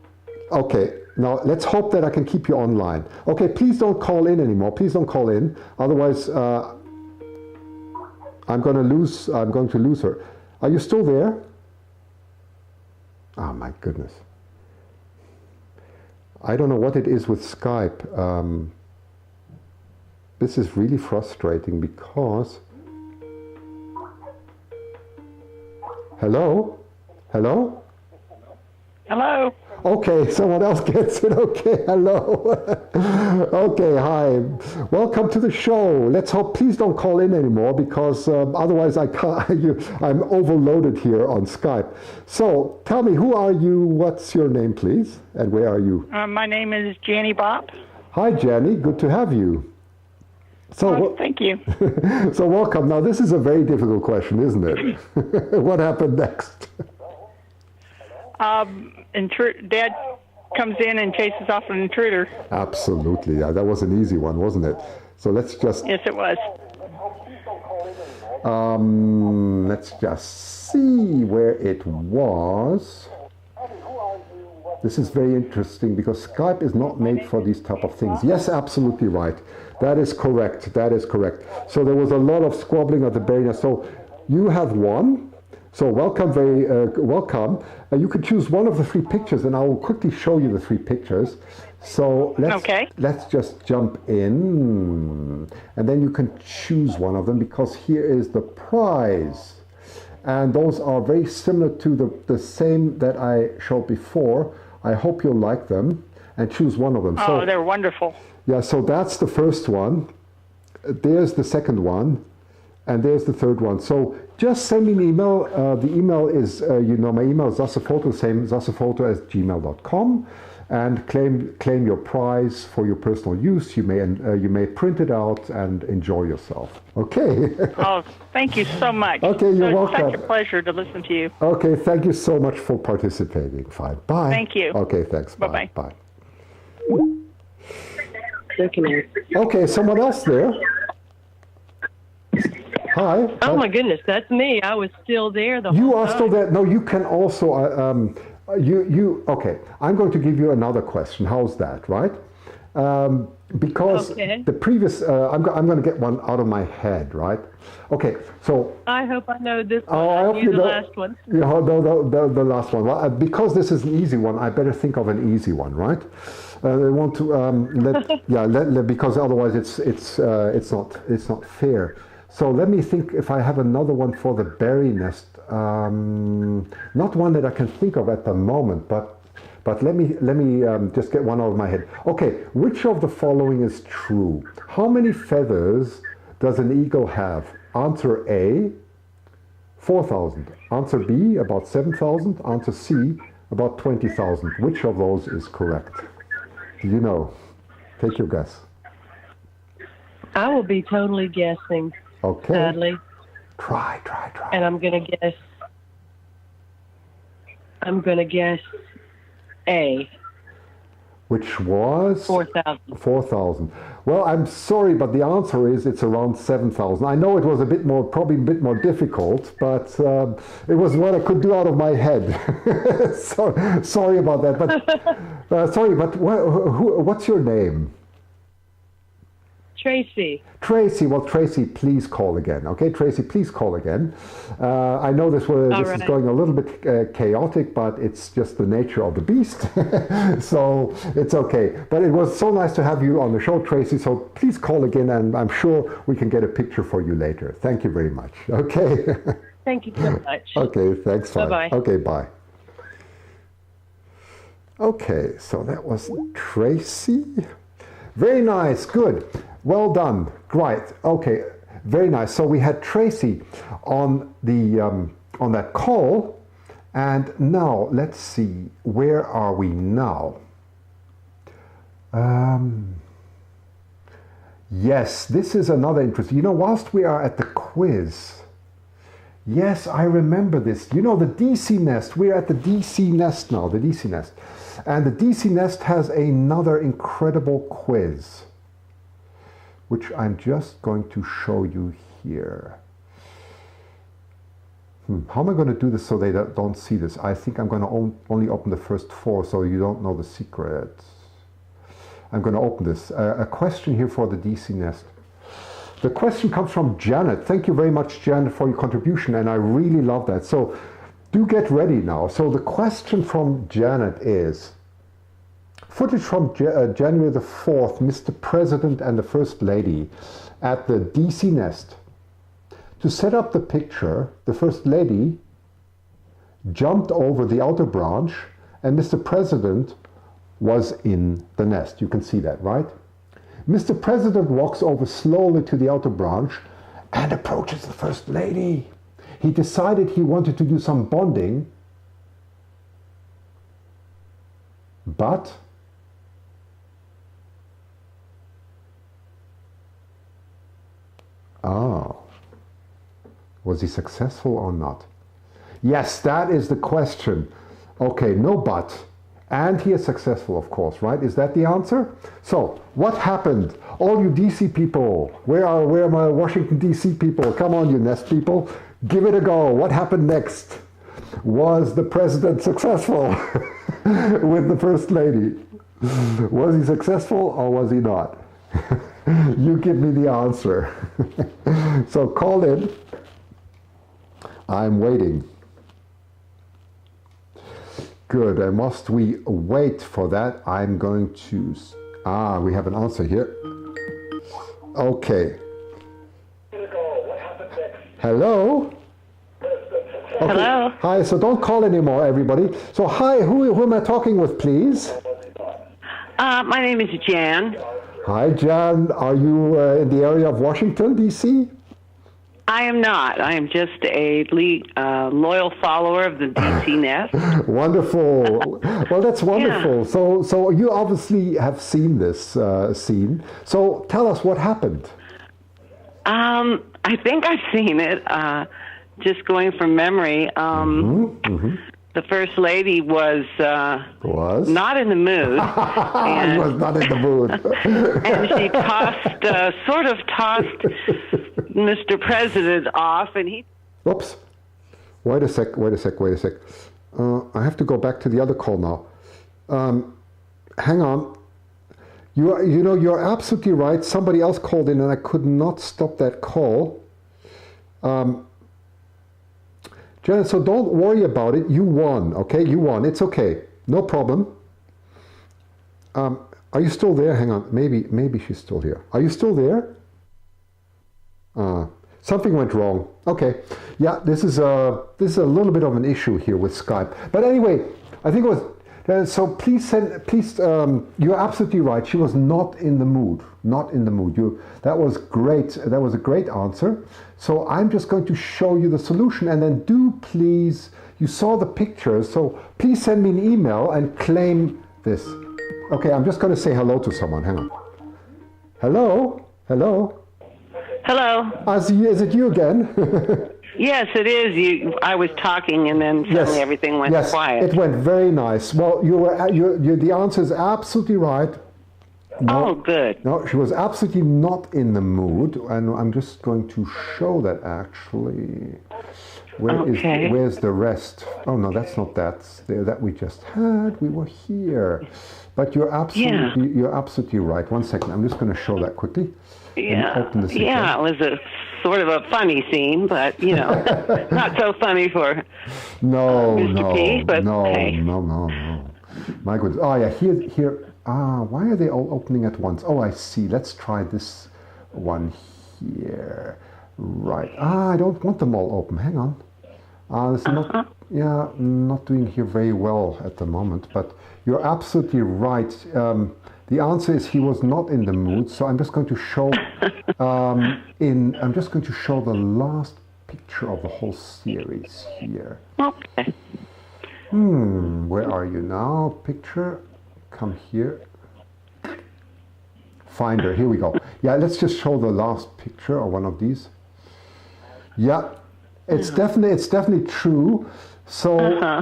Okay, now let's hope that I can keep you online. Okay, please don't call in anymore. Please don't call in. Otherwise, I'm going to lose her. Are you still there? Oh my goodness. I don't know what it is with Skype. This is really frustrating because... Hello? Hello? Hello. Okay, someone else gets it. Okay, hello. Okay, hi. Welcome to the show. Let's hope, please don't call in anymore because otherwise I can't, I'm overloaded here on Skype. So tell me, who are you? What's your name, please? And where are you? My name is Janny Bopp. Hi, Janny. Good to have you. So, thank you. So welcome. Now, this is a very difficult question, isn't it? What happened next? Dad comes in and chases off an intruder. Absolutely. Yeah, that was an easy one, wasn't it? So let's just... Yes, it was. Let's just see where it was. This is very interesting because Skype is not made for these type of things. Yes, absolutely right. That is correct. That is correct. So there was a lot of squabbling at the very end. So you have won. So welcome, very welcome. You can choose one of the 3 pictures, and I will quickly show you the 3 pictures. So let's just jump in, and then you can choose one of them, because here is the prize. And those are very similar to the same that I showed before. I hope you'll like them, and choose one of them. Oh, so, they're wonderful. Yeah, so that's the first one. There's the second one, and there's the third one. So just send me an email. The email is, my email is SassePhoto, same SassePhoto@gmail.com, and claim your prize for your personal use. You may print it out and enjoy yourself. Okay. Oh, thank you so much. Okay, you're welcome. It's such a pleasure to listen to you. Okay, thank you so much for participating. Fine. Bye. Thank you. Okay, thanks. Bye-bye. Bye. Okay, someone else there. Hi. Oh my goodness, that's me. I was still there the whole time. You are still there. No, you can also. Okay. I'm going to give you another question. How's that, right? Because the previous, I'm going to get one out of my head, right? Okay. So. I hope I know this one. I hope I you knew know the last one. The last one. Well, because this is an easy one, I better think of an easy one, right? I want to because otherwise it's not fair. So let me think if I have another one for the berry nest. Not one that I can think of at the moment, but let me just get one out of my head. Okay, which of the following is true? How many feathers does an eagle have? Answer A, 4,000. Answer B, about 7,000. Answer C, about 20,000. Which of those is correct? Do you know? Take your guess. I will be totally guessing. Okay. Sadly. Try. And I'm gonna guess A. Which was? 4,000. 4,000. Well, I'm sorry, but the answer is it's around 7,000. I know it was probably a bit more difficult, but it was what I could do out of my head. Sorry about that. But what's your name? Tracy. Well, Tracy, please call again. Okay, Tracy, please call again. I know this is going a little bit chaotic, but it's just the nature of the beast. So it's okay. But it was so nice to have you on the show, Tracy. So please call again, and I'm sure we can get a picture for you later. Thank you very much. Okay. Thank you so much. Okay, thanks. Bye-bye. Okay, bye. Okay, so that was Tracy. Very nice, good. Well done, great. Okay, very nice. So we had Tracy on the on that call, and now let's see, where are we now? Yes, this is another interesting. Whilst we are at the quiz, yes, I remember this. The DC nest. We're at the DC nest now. The DC nest, and the DC nest has another incredible quiz, which I'm just going to show you here. How am I going to do this so they don't see this? I think I'm going to only open the first 4 so you don't know the secret. I'm going to open this. A question here for the DC nest. The question comes from Janet. Thank you very much, Janet, for your contribution, and I really love that. So do get ready now. So the question from Janet is, footage from January the 4th, Mr. President and the First Lady at the DC nest. To set up the picture, the First Lady jumped over the outer branch and Mr. President was in the nest. You can see that, right? Mr. President walks over slowly to the outer branch and approaches the First Lady. He decided he wanted to do some bonding, but was he successful or not? Yes, that is the question. Okay, no but. And he is successful, of course, right? Is that the answer? So, what happened? All you DC people, where are my Washington DC people? Come on, you nest people, give it a go. What happened next? Was the president successful with the First Lady? Was he successful or was he not? You give me the answer. So call in. I'm waiting. good. And whilst we wait for that, I'm going to... we have an answer here. Okay. Hello? Okay. Hello? Hi, so don't call anymore, everybody. So hi, who am I talking with, please? My name is Jan. Hi, Jan. Are you in the area of Washington, D.C.? I am not. I am just a loyal follower of the DC NEFL. Wonderful. Well, that's wonderful. Yeah. So you obviously have seen this scene. So tell us what happened. I think I've seen it. Just going from memory. The First Lady was not in the mood. And was not in the mood. And she sort of tossed Mr. President off, and he... Oops. Wait a sec. I have to go back to the other call now. Hang on. You're absolutely right. Somebody else called in, and I could not stop that call. Janet, so don't worry about it. You won, okay? You won. It's okay. No problem. Are you still there? Hang on. Maybe she's still here. Are you still there? Something went wrong. Okay. Yeah, this is a little bit of an issue here with Skype. But anyway, I think it was... so please, you're absolutely right. She was not in the mood. Not in the mood. That was great. That was a great answer. So I'm just going to show you the solution, and then do please, you saw the pictures, so please send me an email and claim this. Okay, I'm just going to say hello to someone. Hang on. Hello? Hello? Hello. Is it you again? Yes, it is. I was talking, and then suddenly everything went quiet. It went very nice. Well, the answer is absolutely right. No, good. No, she was absolutely not in the mood, and I'm just going to show that actually. Where's the rest? Oh no, that's not that. That we just had. We were here, but you're absolutely right. One second, I'm just going to show that quickly. Open the it was a sort of a funny scene, but not so funny for Mr. P. But no. My goodness. Oh yeah, here. Why are they all opening at once? Oh, I see. Let's try this one here. Right. I don't want them all open. Hang on. This is not doing here very well at the moment. But you're absolutely right. The answer is he was not in the mood. So I'm just going to show. I'm just going to show the last picture of the whole series here. Okay. Where are you now? Picture. Come here. Finder, here we go. Yeah, let's just show the last picture of one of these. Yeah, it's definitely true. So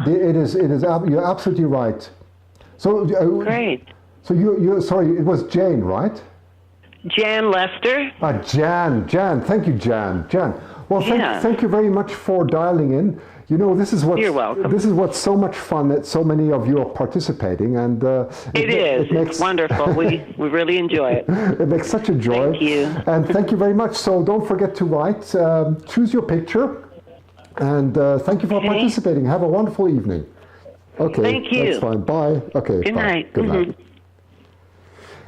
it is. You're absolutely right. So great. So you sorry, it was Jane, right? Jan Lester. Jan. Thank you, Jan. Well, thank you very much for dialing in. This is You're welcome. This is what's so much fun that so many of you are participating, and it's wonderful. We really enjoy it. It makes such a joy. Thank you. And thank you very much. So don't forget to write. Choose your picture, and thank you for participating. Have a wonderful evening. Okay. Thank you. That's fine. Bye. Okay. Good night. Good night.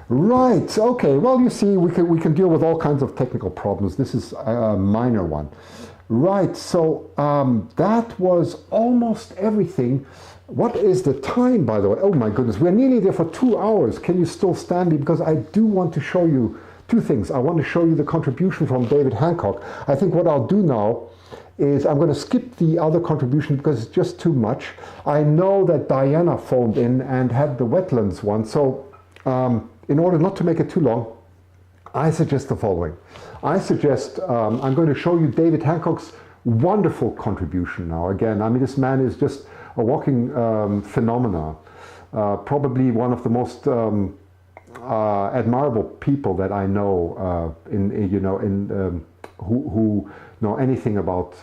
Right. Okay. Well, you see, we can deal with all kinds of technical problems. This is a minor one. Right, so that was almost everything. What is the time, by the way? Oh my goodness, we're nearly there for 2 hours. Can you still stand me? Because I do want to show you two things. I want to show you the contribution from David Hancock. I think what I'll do now is I'm going to skip the other contribution because it's just too much. I know that Diana phoned in and had the wetlands one, so in order not to make it too long, I suggest the following. I suggest I'm going to show you David Hancock's wonderful contribution now. Again, I mean, this man is just a walking phenomena. Probably one of the most admirable people that I know who know anything about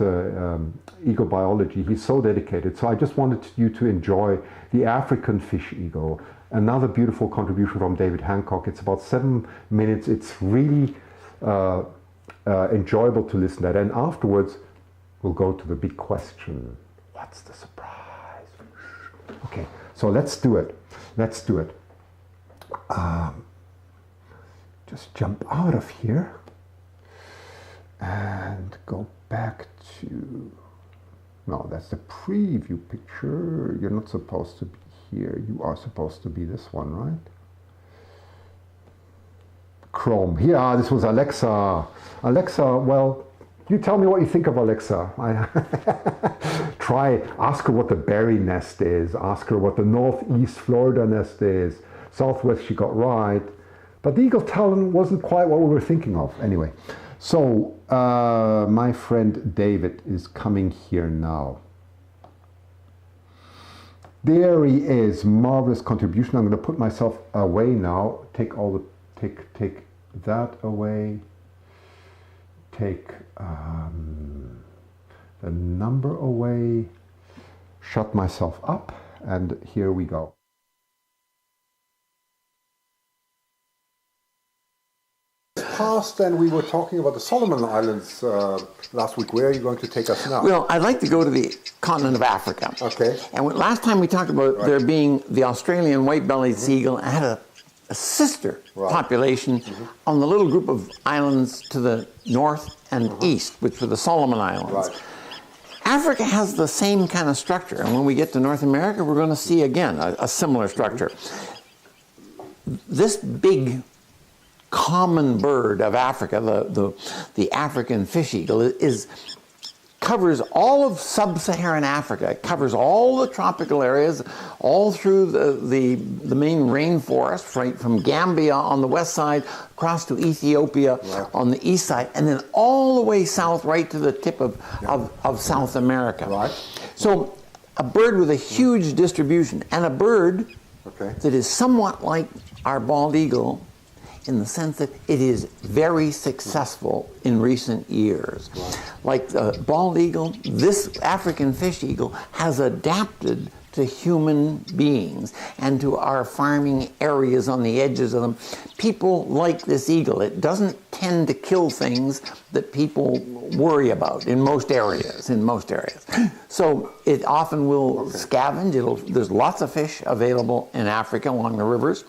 eagle-biology. He's so dedicated. So I just wanted you to enjoy the African fish eagle. Another beautiful contribution from David Hancock. It's about 7 minutes. It's really enjoyable to listen to that. And afterwards, we'll go to the big question. What's the surprise? Okay, so let's do it. Let's do it. Just jump out of here and go back to, no, that's the preview picture. You're not supposed to be here. You are supposed to be this one, right? Chrome. Yeah, this was Alexa. Alexa, well, you tell me what you think of Alexa. Ask her what the berry nest is. Ask her what the northeast Florida nest is. Southwest she got right. But the eagle talon wasn't quite what we were thinking of. Anyway, so my friend David is coming here now. There he is. Marvelous contribution. I'm going to put myself away now. Take that away. Take the number away. Shut myself up. And here we go. Past, and we were talking about the Solomon Islands last week. Where are you going to take us now? Well, I'd like to go to the continent of Africa. Okay. And last time we talked about there being the Australian white-bellied seagull had a sister population on the little group of islands to the north and east, which were the Solomon Islands. Right. Africa has the same kind of structure, and when we get to North America, we're going to see again a similar structure. This big common bird of Africa, the African fish eagle, covers all of sub-Saharan Africa. It covers all the tropical areas, all through the main rainforest, right from Gambia on the west side, across to Ethiopia on the east side, and then all the way south, right to the tip of South America. Right. So a bird with a huge distribution, and a bird that is somewhat like our bald eagle, in the sense that it is very successful in recent years. Like the bald eagle, this African fish eagle has adapted to human beings and to our farming areas on the edges of them. People like this eagle. It doesn't tend to kill things that people worry about in most areas. So it often will scavenge. There's lots of fish available in Africa along the rivers.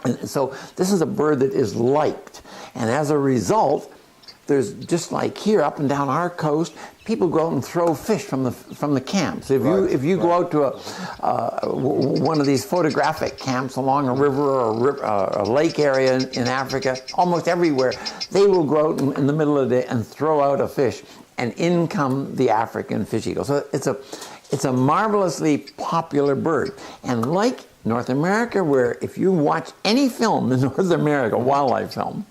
And so this is a bird that is liked. And as a result, there's just like here up and down our coast, people go out and throw fish from the camps. If you go out to one of these photographic camps along a river or a lake area in Africa, almost everywhere, they will go out in the middle of the day and throw out a fish, and in come the African fish eagle. So it's a marvelously popular bird. And like North America, where if you watch any film in North America, wildlife film,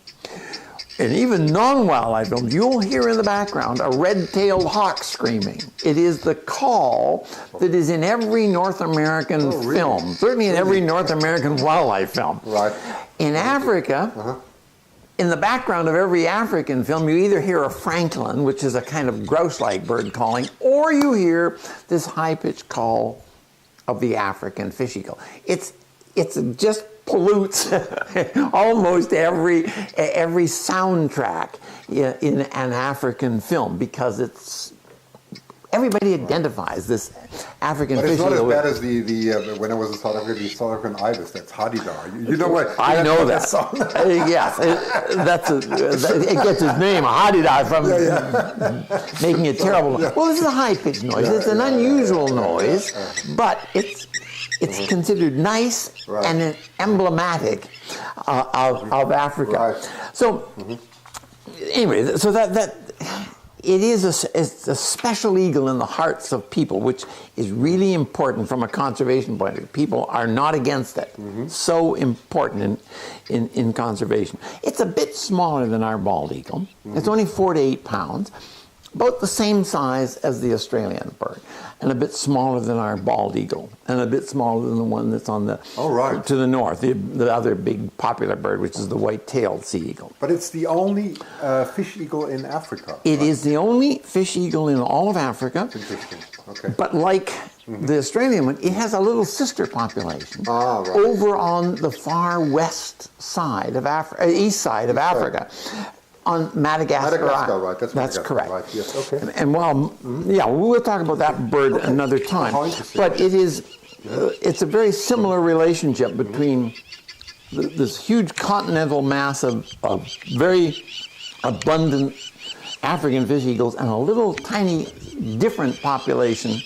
and even non-wildlife films, you'll hear in the background a red-tailed hawk screaming. It is the call that is in every North American film, certainly in every North American wildlife film. Right. In Africa, in the background of every African film, you either hear a francolin, which is a kind of grouse-like bird calling, or you hear this high-pitched call of the African fish eagle. It's just pollutes almost every soundtrack in an African film, because everybody identifies this African fish eagle. But it's not as bad as the when I was in South Africa, the South African ibis. That's Hadidar. You know what? I know that. Yes, it gets its name, Hadidar, from making it terrible. Well, this is a high-pitched noise. It's an unusual noise, but it's considered nice and emblematic of Africa. So anyway, so that it's a special eagle in the hearts of people, which is really important from a conservation point of view. People are not against it. So important in conservation. It's a bit smaller than our bald eagle. It's only 4 to 8 pounds, about the same size as the Australian bird, and a bit smaller than our bald eagle, and a bit smaller than the one that's on the to the north, the other big popular bird, which is the white-tailed sea eagle. But it's the only fish eagle in Africa. It is the only fish eagle in all of Africa. That's interesting. Okay. But like the Australian one, it has a little sister population over on the far west side of Africa, east side of Africa. On Madagascar. Madagascar, right. That's correct. Right. Yes. Okay. And while, we'll talk about that bird another time. How interesting. But it is it's a very similar relationship between this huge continental mass of very abundant African fish eagles and a little tiny different population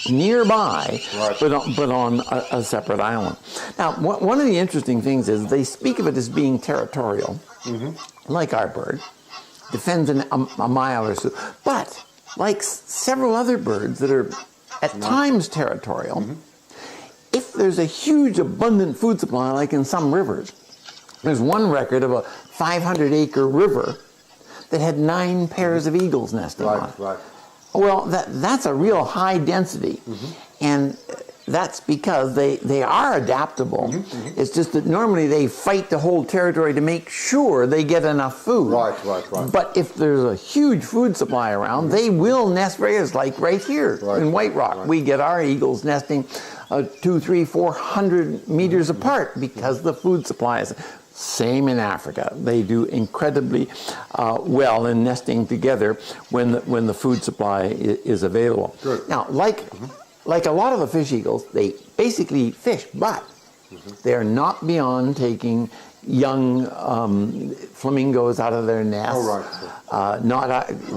nearby, but on a separate island. Now, one of the interesting things is they speak of it as being territorial, like our bird, defends a mile or so. But like several other birds that are at times territorial, if there's a huge abundant food supply, like in some rivers, there's one record of a 500-acre river that had 9 pairs of eagles nesting on it. Well, that's a real high density, and that's because they are adaptable. It's just that normally they fight to hold territory to make sure they get enough food. But if there's a huge food supply around, they will nest areas like right here in White Rock. We get our eagles nesting 200, 300, 400 meters apart because the food supply is. Same in Africa. They do incredibly well in nesting together when the food supply is available. Now, like a lot of the fish eagles, they basically eat fish, but they're not beyond taking young flamingos out of their nests.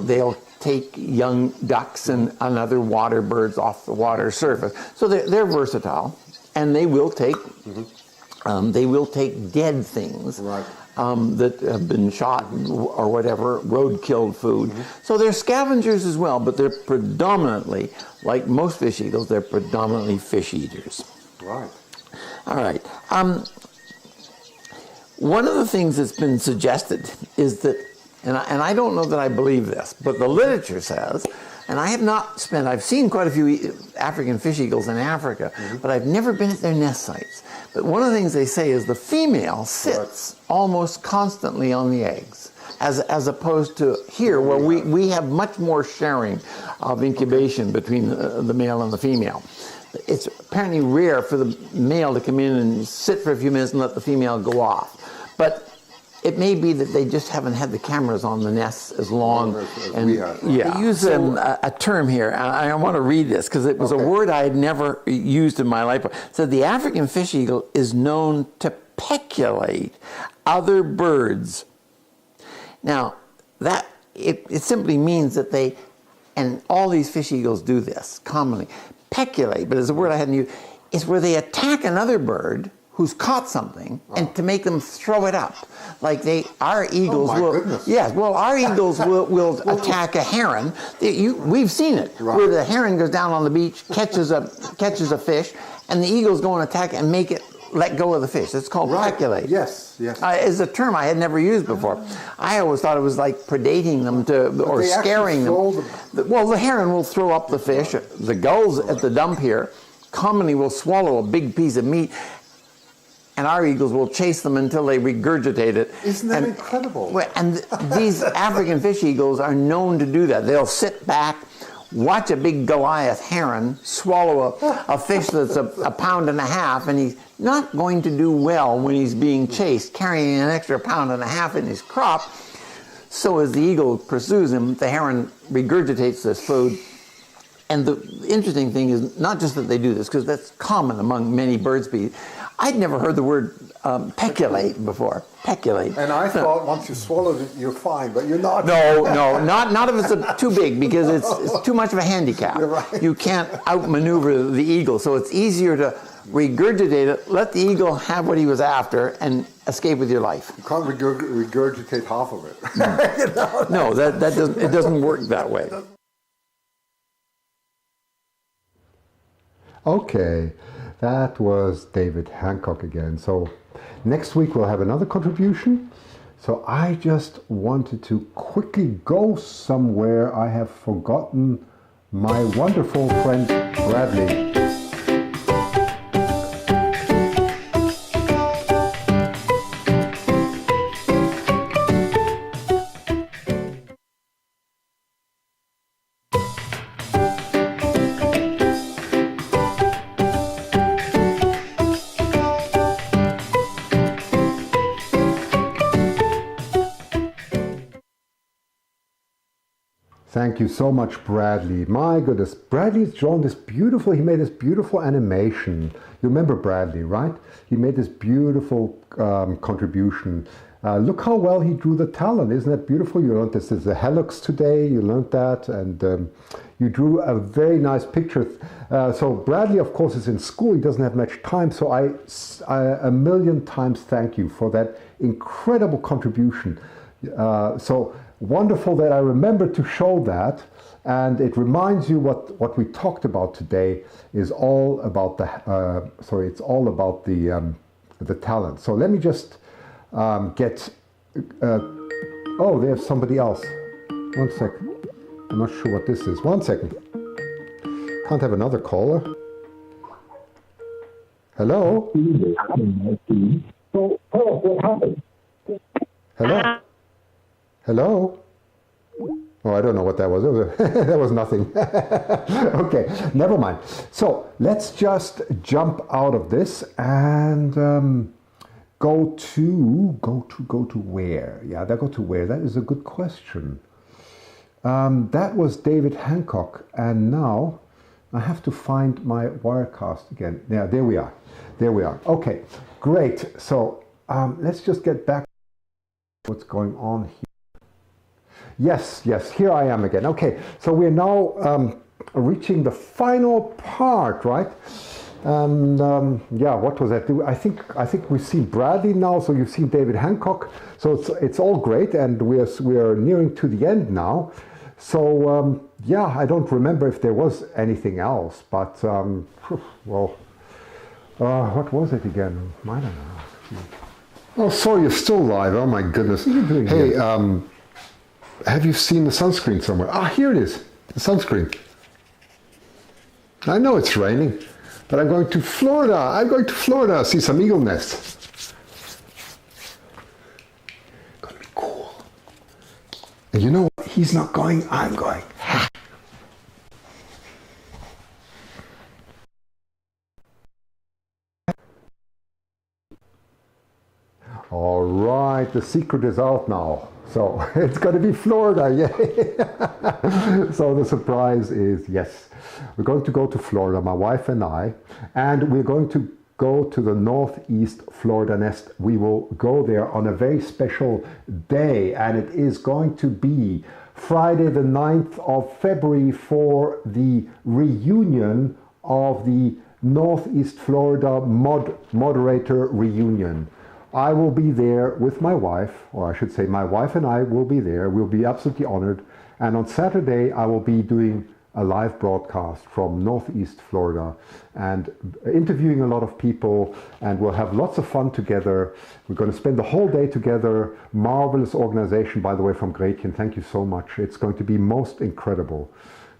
They'll take young ducks and other water birds off the water surface. So they're versatile, and they will take. They will take dead things that have been shot or whatever, road-killed food. So they're scavengers as well, but they're predominantly, like most fish eagles, they're predominantly fish eaters. All right. One of the things that's been suggested is that, and I don't know that I believe this, but the literature says, and I have not spent, I've seen quite a few African fish eagles in Africa, but I've never been at their nest sites. But one of the things they say is the female sits almost constantly on the eggs, as opposed to here, where we have much more sharing of incubation between the male and the female. It's apparently rare for the male to come in and sit for a few minutes and let the female go off. But it may be that they just haven't had the cameras on the nests as long. And they use a term here, and I want to read this because it was a word I had never used in my life. It said the African fish eagle is known to peculate other birds. Now, that it simply means that they, and all these fish eagles do this commonly, peculate, but it's a word I hadn't used, is where they attack another bird who's caught something and to make them throw it up. Like our eagles our eagles will attack a heron. We've seen it, where the heron goes down on the beach, catches a fish, and the eagles go and attack and make it let go of the fish. It's called peculate. It's a term I had never used before. I always thought it was like predating them or scaring them. Well, the heron will throw up the fish. The gulls at the dump here commonly will swallow a big piece of meat, and our eagles will chase them until they regurgitate it. Isn't that incredible? And these African fish eagles are known to do that. They'll sit back, watch a big Goliath heron swallow a fish that's a pound and a half, and he's not going to do well when he's being chased, carrying an extra pound and a half in his crop. So as the eagle pursues him, the heron regurgitates this food. And the interesting thing is not just that they do this, because that's common among many bird species. I'd never heard the word peculate before. Peculate. And I thought once you swallowed it, you're fine, but you're not. No, not if it's too big, because it's too much of a handicap. You're right. You can't outmaneuver the eagle, so it's easier to regurgitate it, let the eagle have what he was after, and escape with your life. You can't regurgitate half of it. No, it doesn't work that way. Okay, that was David Hancock again. So next week we'll have another contribution. So I just wanted to quickly go somewhere. I have forgotten my wonderful friend Bradley. Thank you so much, Bradley. My goodness, Bradley's drawn this beautiful, he made this beautiful animation. You remember Bradley, right? He made this beautiful contribution. Look how well he drew the talon. Isn't that beautiful? You learned this is a helix today. You learned that, and you drew a very nice picture. So Bradley, of course, is in school. He doesn't have much time. So I a million times thank you for that incredible contribution. So wonderful that I remembered to show that. And it reminds you what we talked about today is all about the, it's all about the talent. So let me just oh, there's somebody else. 1 second. I'm not sure what this is. 1 second. Can't have another caller. Hello? Hello? Hello? Oh, I don't know what that was. That was nothing. Okay, never mind. So let's just jump out of this and go to where? Yeah, go to where? That is a good question. That was David Hancock, and now I have to find my Wirecast again. Yeah, there we are. There we are. Okay, great. So let's just get back to what's going on here. Yes, here I am again. Okay, so we're now reaching the final part, right? And yeah, what was that? I think we've seen Bradley now, so you've seen David Hancock. So it's all great, and we are nearing to the end now. So yeah, I don't remember if there was anything else, but well, what was it again? I don't know. Oh, sorry, you're still live. Oh my goodness. What are you doing here? Have you seen the sunscreen somewhere? Ah, here it is, the sunscreen. I know it's raining, but I'm going to Florida. I'm going to Florida, see some eagle nests. Gonna be cool. And you know what? He's not going, I'm going. All right, the secret is out now. So it's going to be Florida, yay! So the surprise is, yes, we're going to go to Florida, my wife and I, and we're going to go to the Northeast Florida Nest. We will go there on a very special day, and it is going to be Friday the 9th of February for the reunion of the Northeast Florida Moderator Reunion. I will be there with my wife, or I should say my wife and I will be there. We'll be absolutely honored. And on Saturday, I will be doing a live broadcast from Northeast Florida and interviewing a lot of people, and we'll have lots of fun together. We're going to spend the whole day together. Marvelous organization, by the way, from Gretchen. Thank you so much. It's going to be most incredible.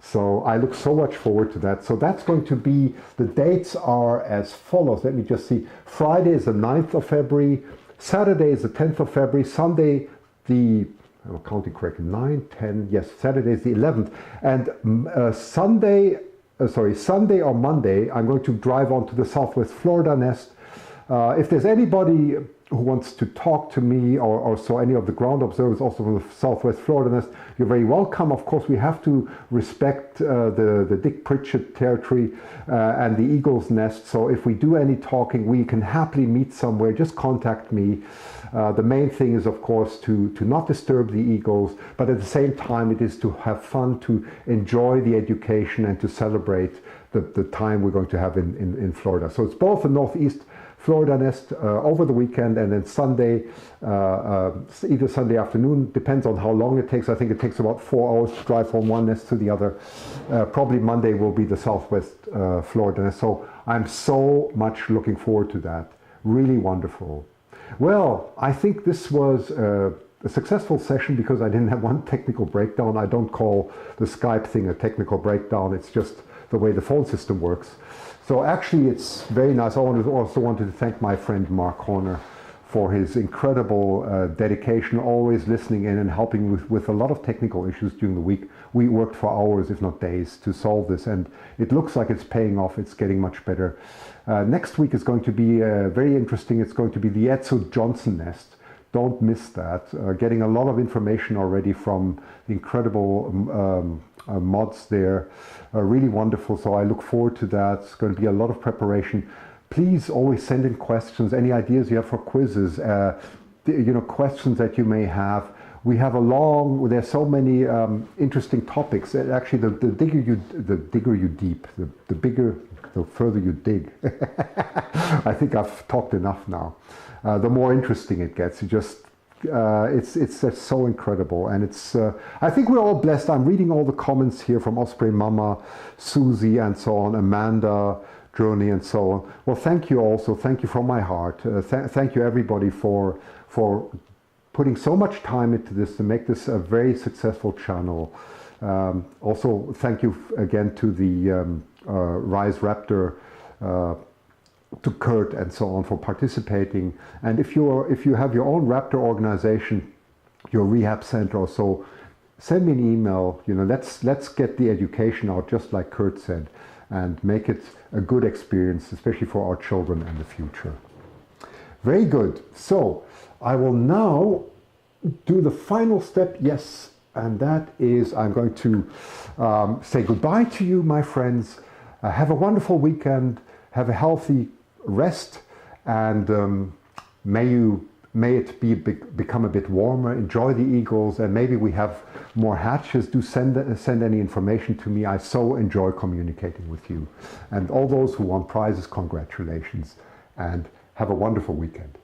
So I look so much forward to that. So that's going to be, the dates are as follows. Let me just see. Friday is the 9th of February. Saturday is the 10th of February. Sunday, I'm counting correctly, 9, 10, yes, Saturday is the 11th. And Sunday or Monday, I'm going to drive on to the Southwest Florida Nest. If there's anybody who wants to talk to me or so any of the ground observers also from the Southwest Florida Nest, you're very welcome. Of course, we have to respect the Dick Pritchett territory and the Eagle's Nest. So if we do any talking, we can happily meet somewhere. Just contact me. The main thing is, of course, to not disturb the eagles, but at the same time, it is to have fun, to enjoy the education and to celebrate the time we're going to have in Florida. So it's both the Northeast Florida Nest over the weekend, and then Sunday, either Sunday afternoon, depends on how long it takes. I think it takes about 4 hours to drive from one nest to the other. Probably Monday will be the Southwest Florida Nest. So I'm so much looking forward to that. Really wonderful. Well, I think this was a successful session because I didn't have one technical breakdown. I don't call the Skype thing a technical breakdown. It's just the way the phone system works. So actually, it's very nice. I also wanted to thank my friend Mark Horner for his incredible dedication, always listening in and helping with a lot of technical issues during the week. We worked for hours, if not days, to solve this, and it looks like it's paying off. It's getting much better. Next week is going to be very interesting. It's going to be the Edsel Johnson nest. don't miss that. Getting a lot of information already from the incredible mods there. Really wonderful, so I look forward to that. It's going to be a lot of preparation. Please always send in questions, any ideas you have for quizzes, questions that you may have. We have there's so many interesting topics. Actually, the further you dig. I think I've talked enough now. The more interesting it gets. It's just so incredible, and I think we're all blessed. I'm reading all the comments here from Osprey Mama, Susie, and so on, Amanda, Journey, and so on. Well, thank you also. Thank you from my heart. Thank you everybody for putting so much time into this to make this a very successful channel. Also, thank you again to the Rise Raptor, to Kurt and so on for participating. And if you have your own Raptor organization, your rehab center or so, send me an email. Let's get the education out, just like Kurt said, and make it a good experience, especially for our children and the future. Very good. So I will now do the final step, yes, and that is I'm going to say goodbye to you, my friends. Have a wonderful weekend. Have a healthy rest, and may it become a bit warmer. Enjoy the eagles, and maybe we have more hatches. Do send any information to me. I so enjoy communicating with you. And all those who won prizes, congratulations, and have a wonderful weekend.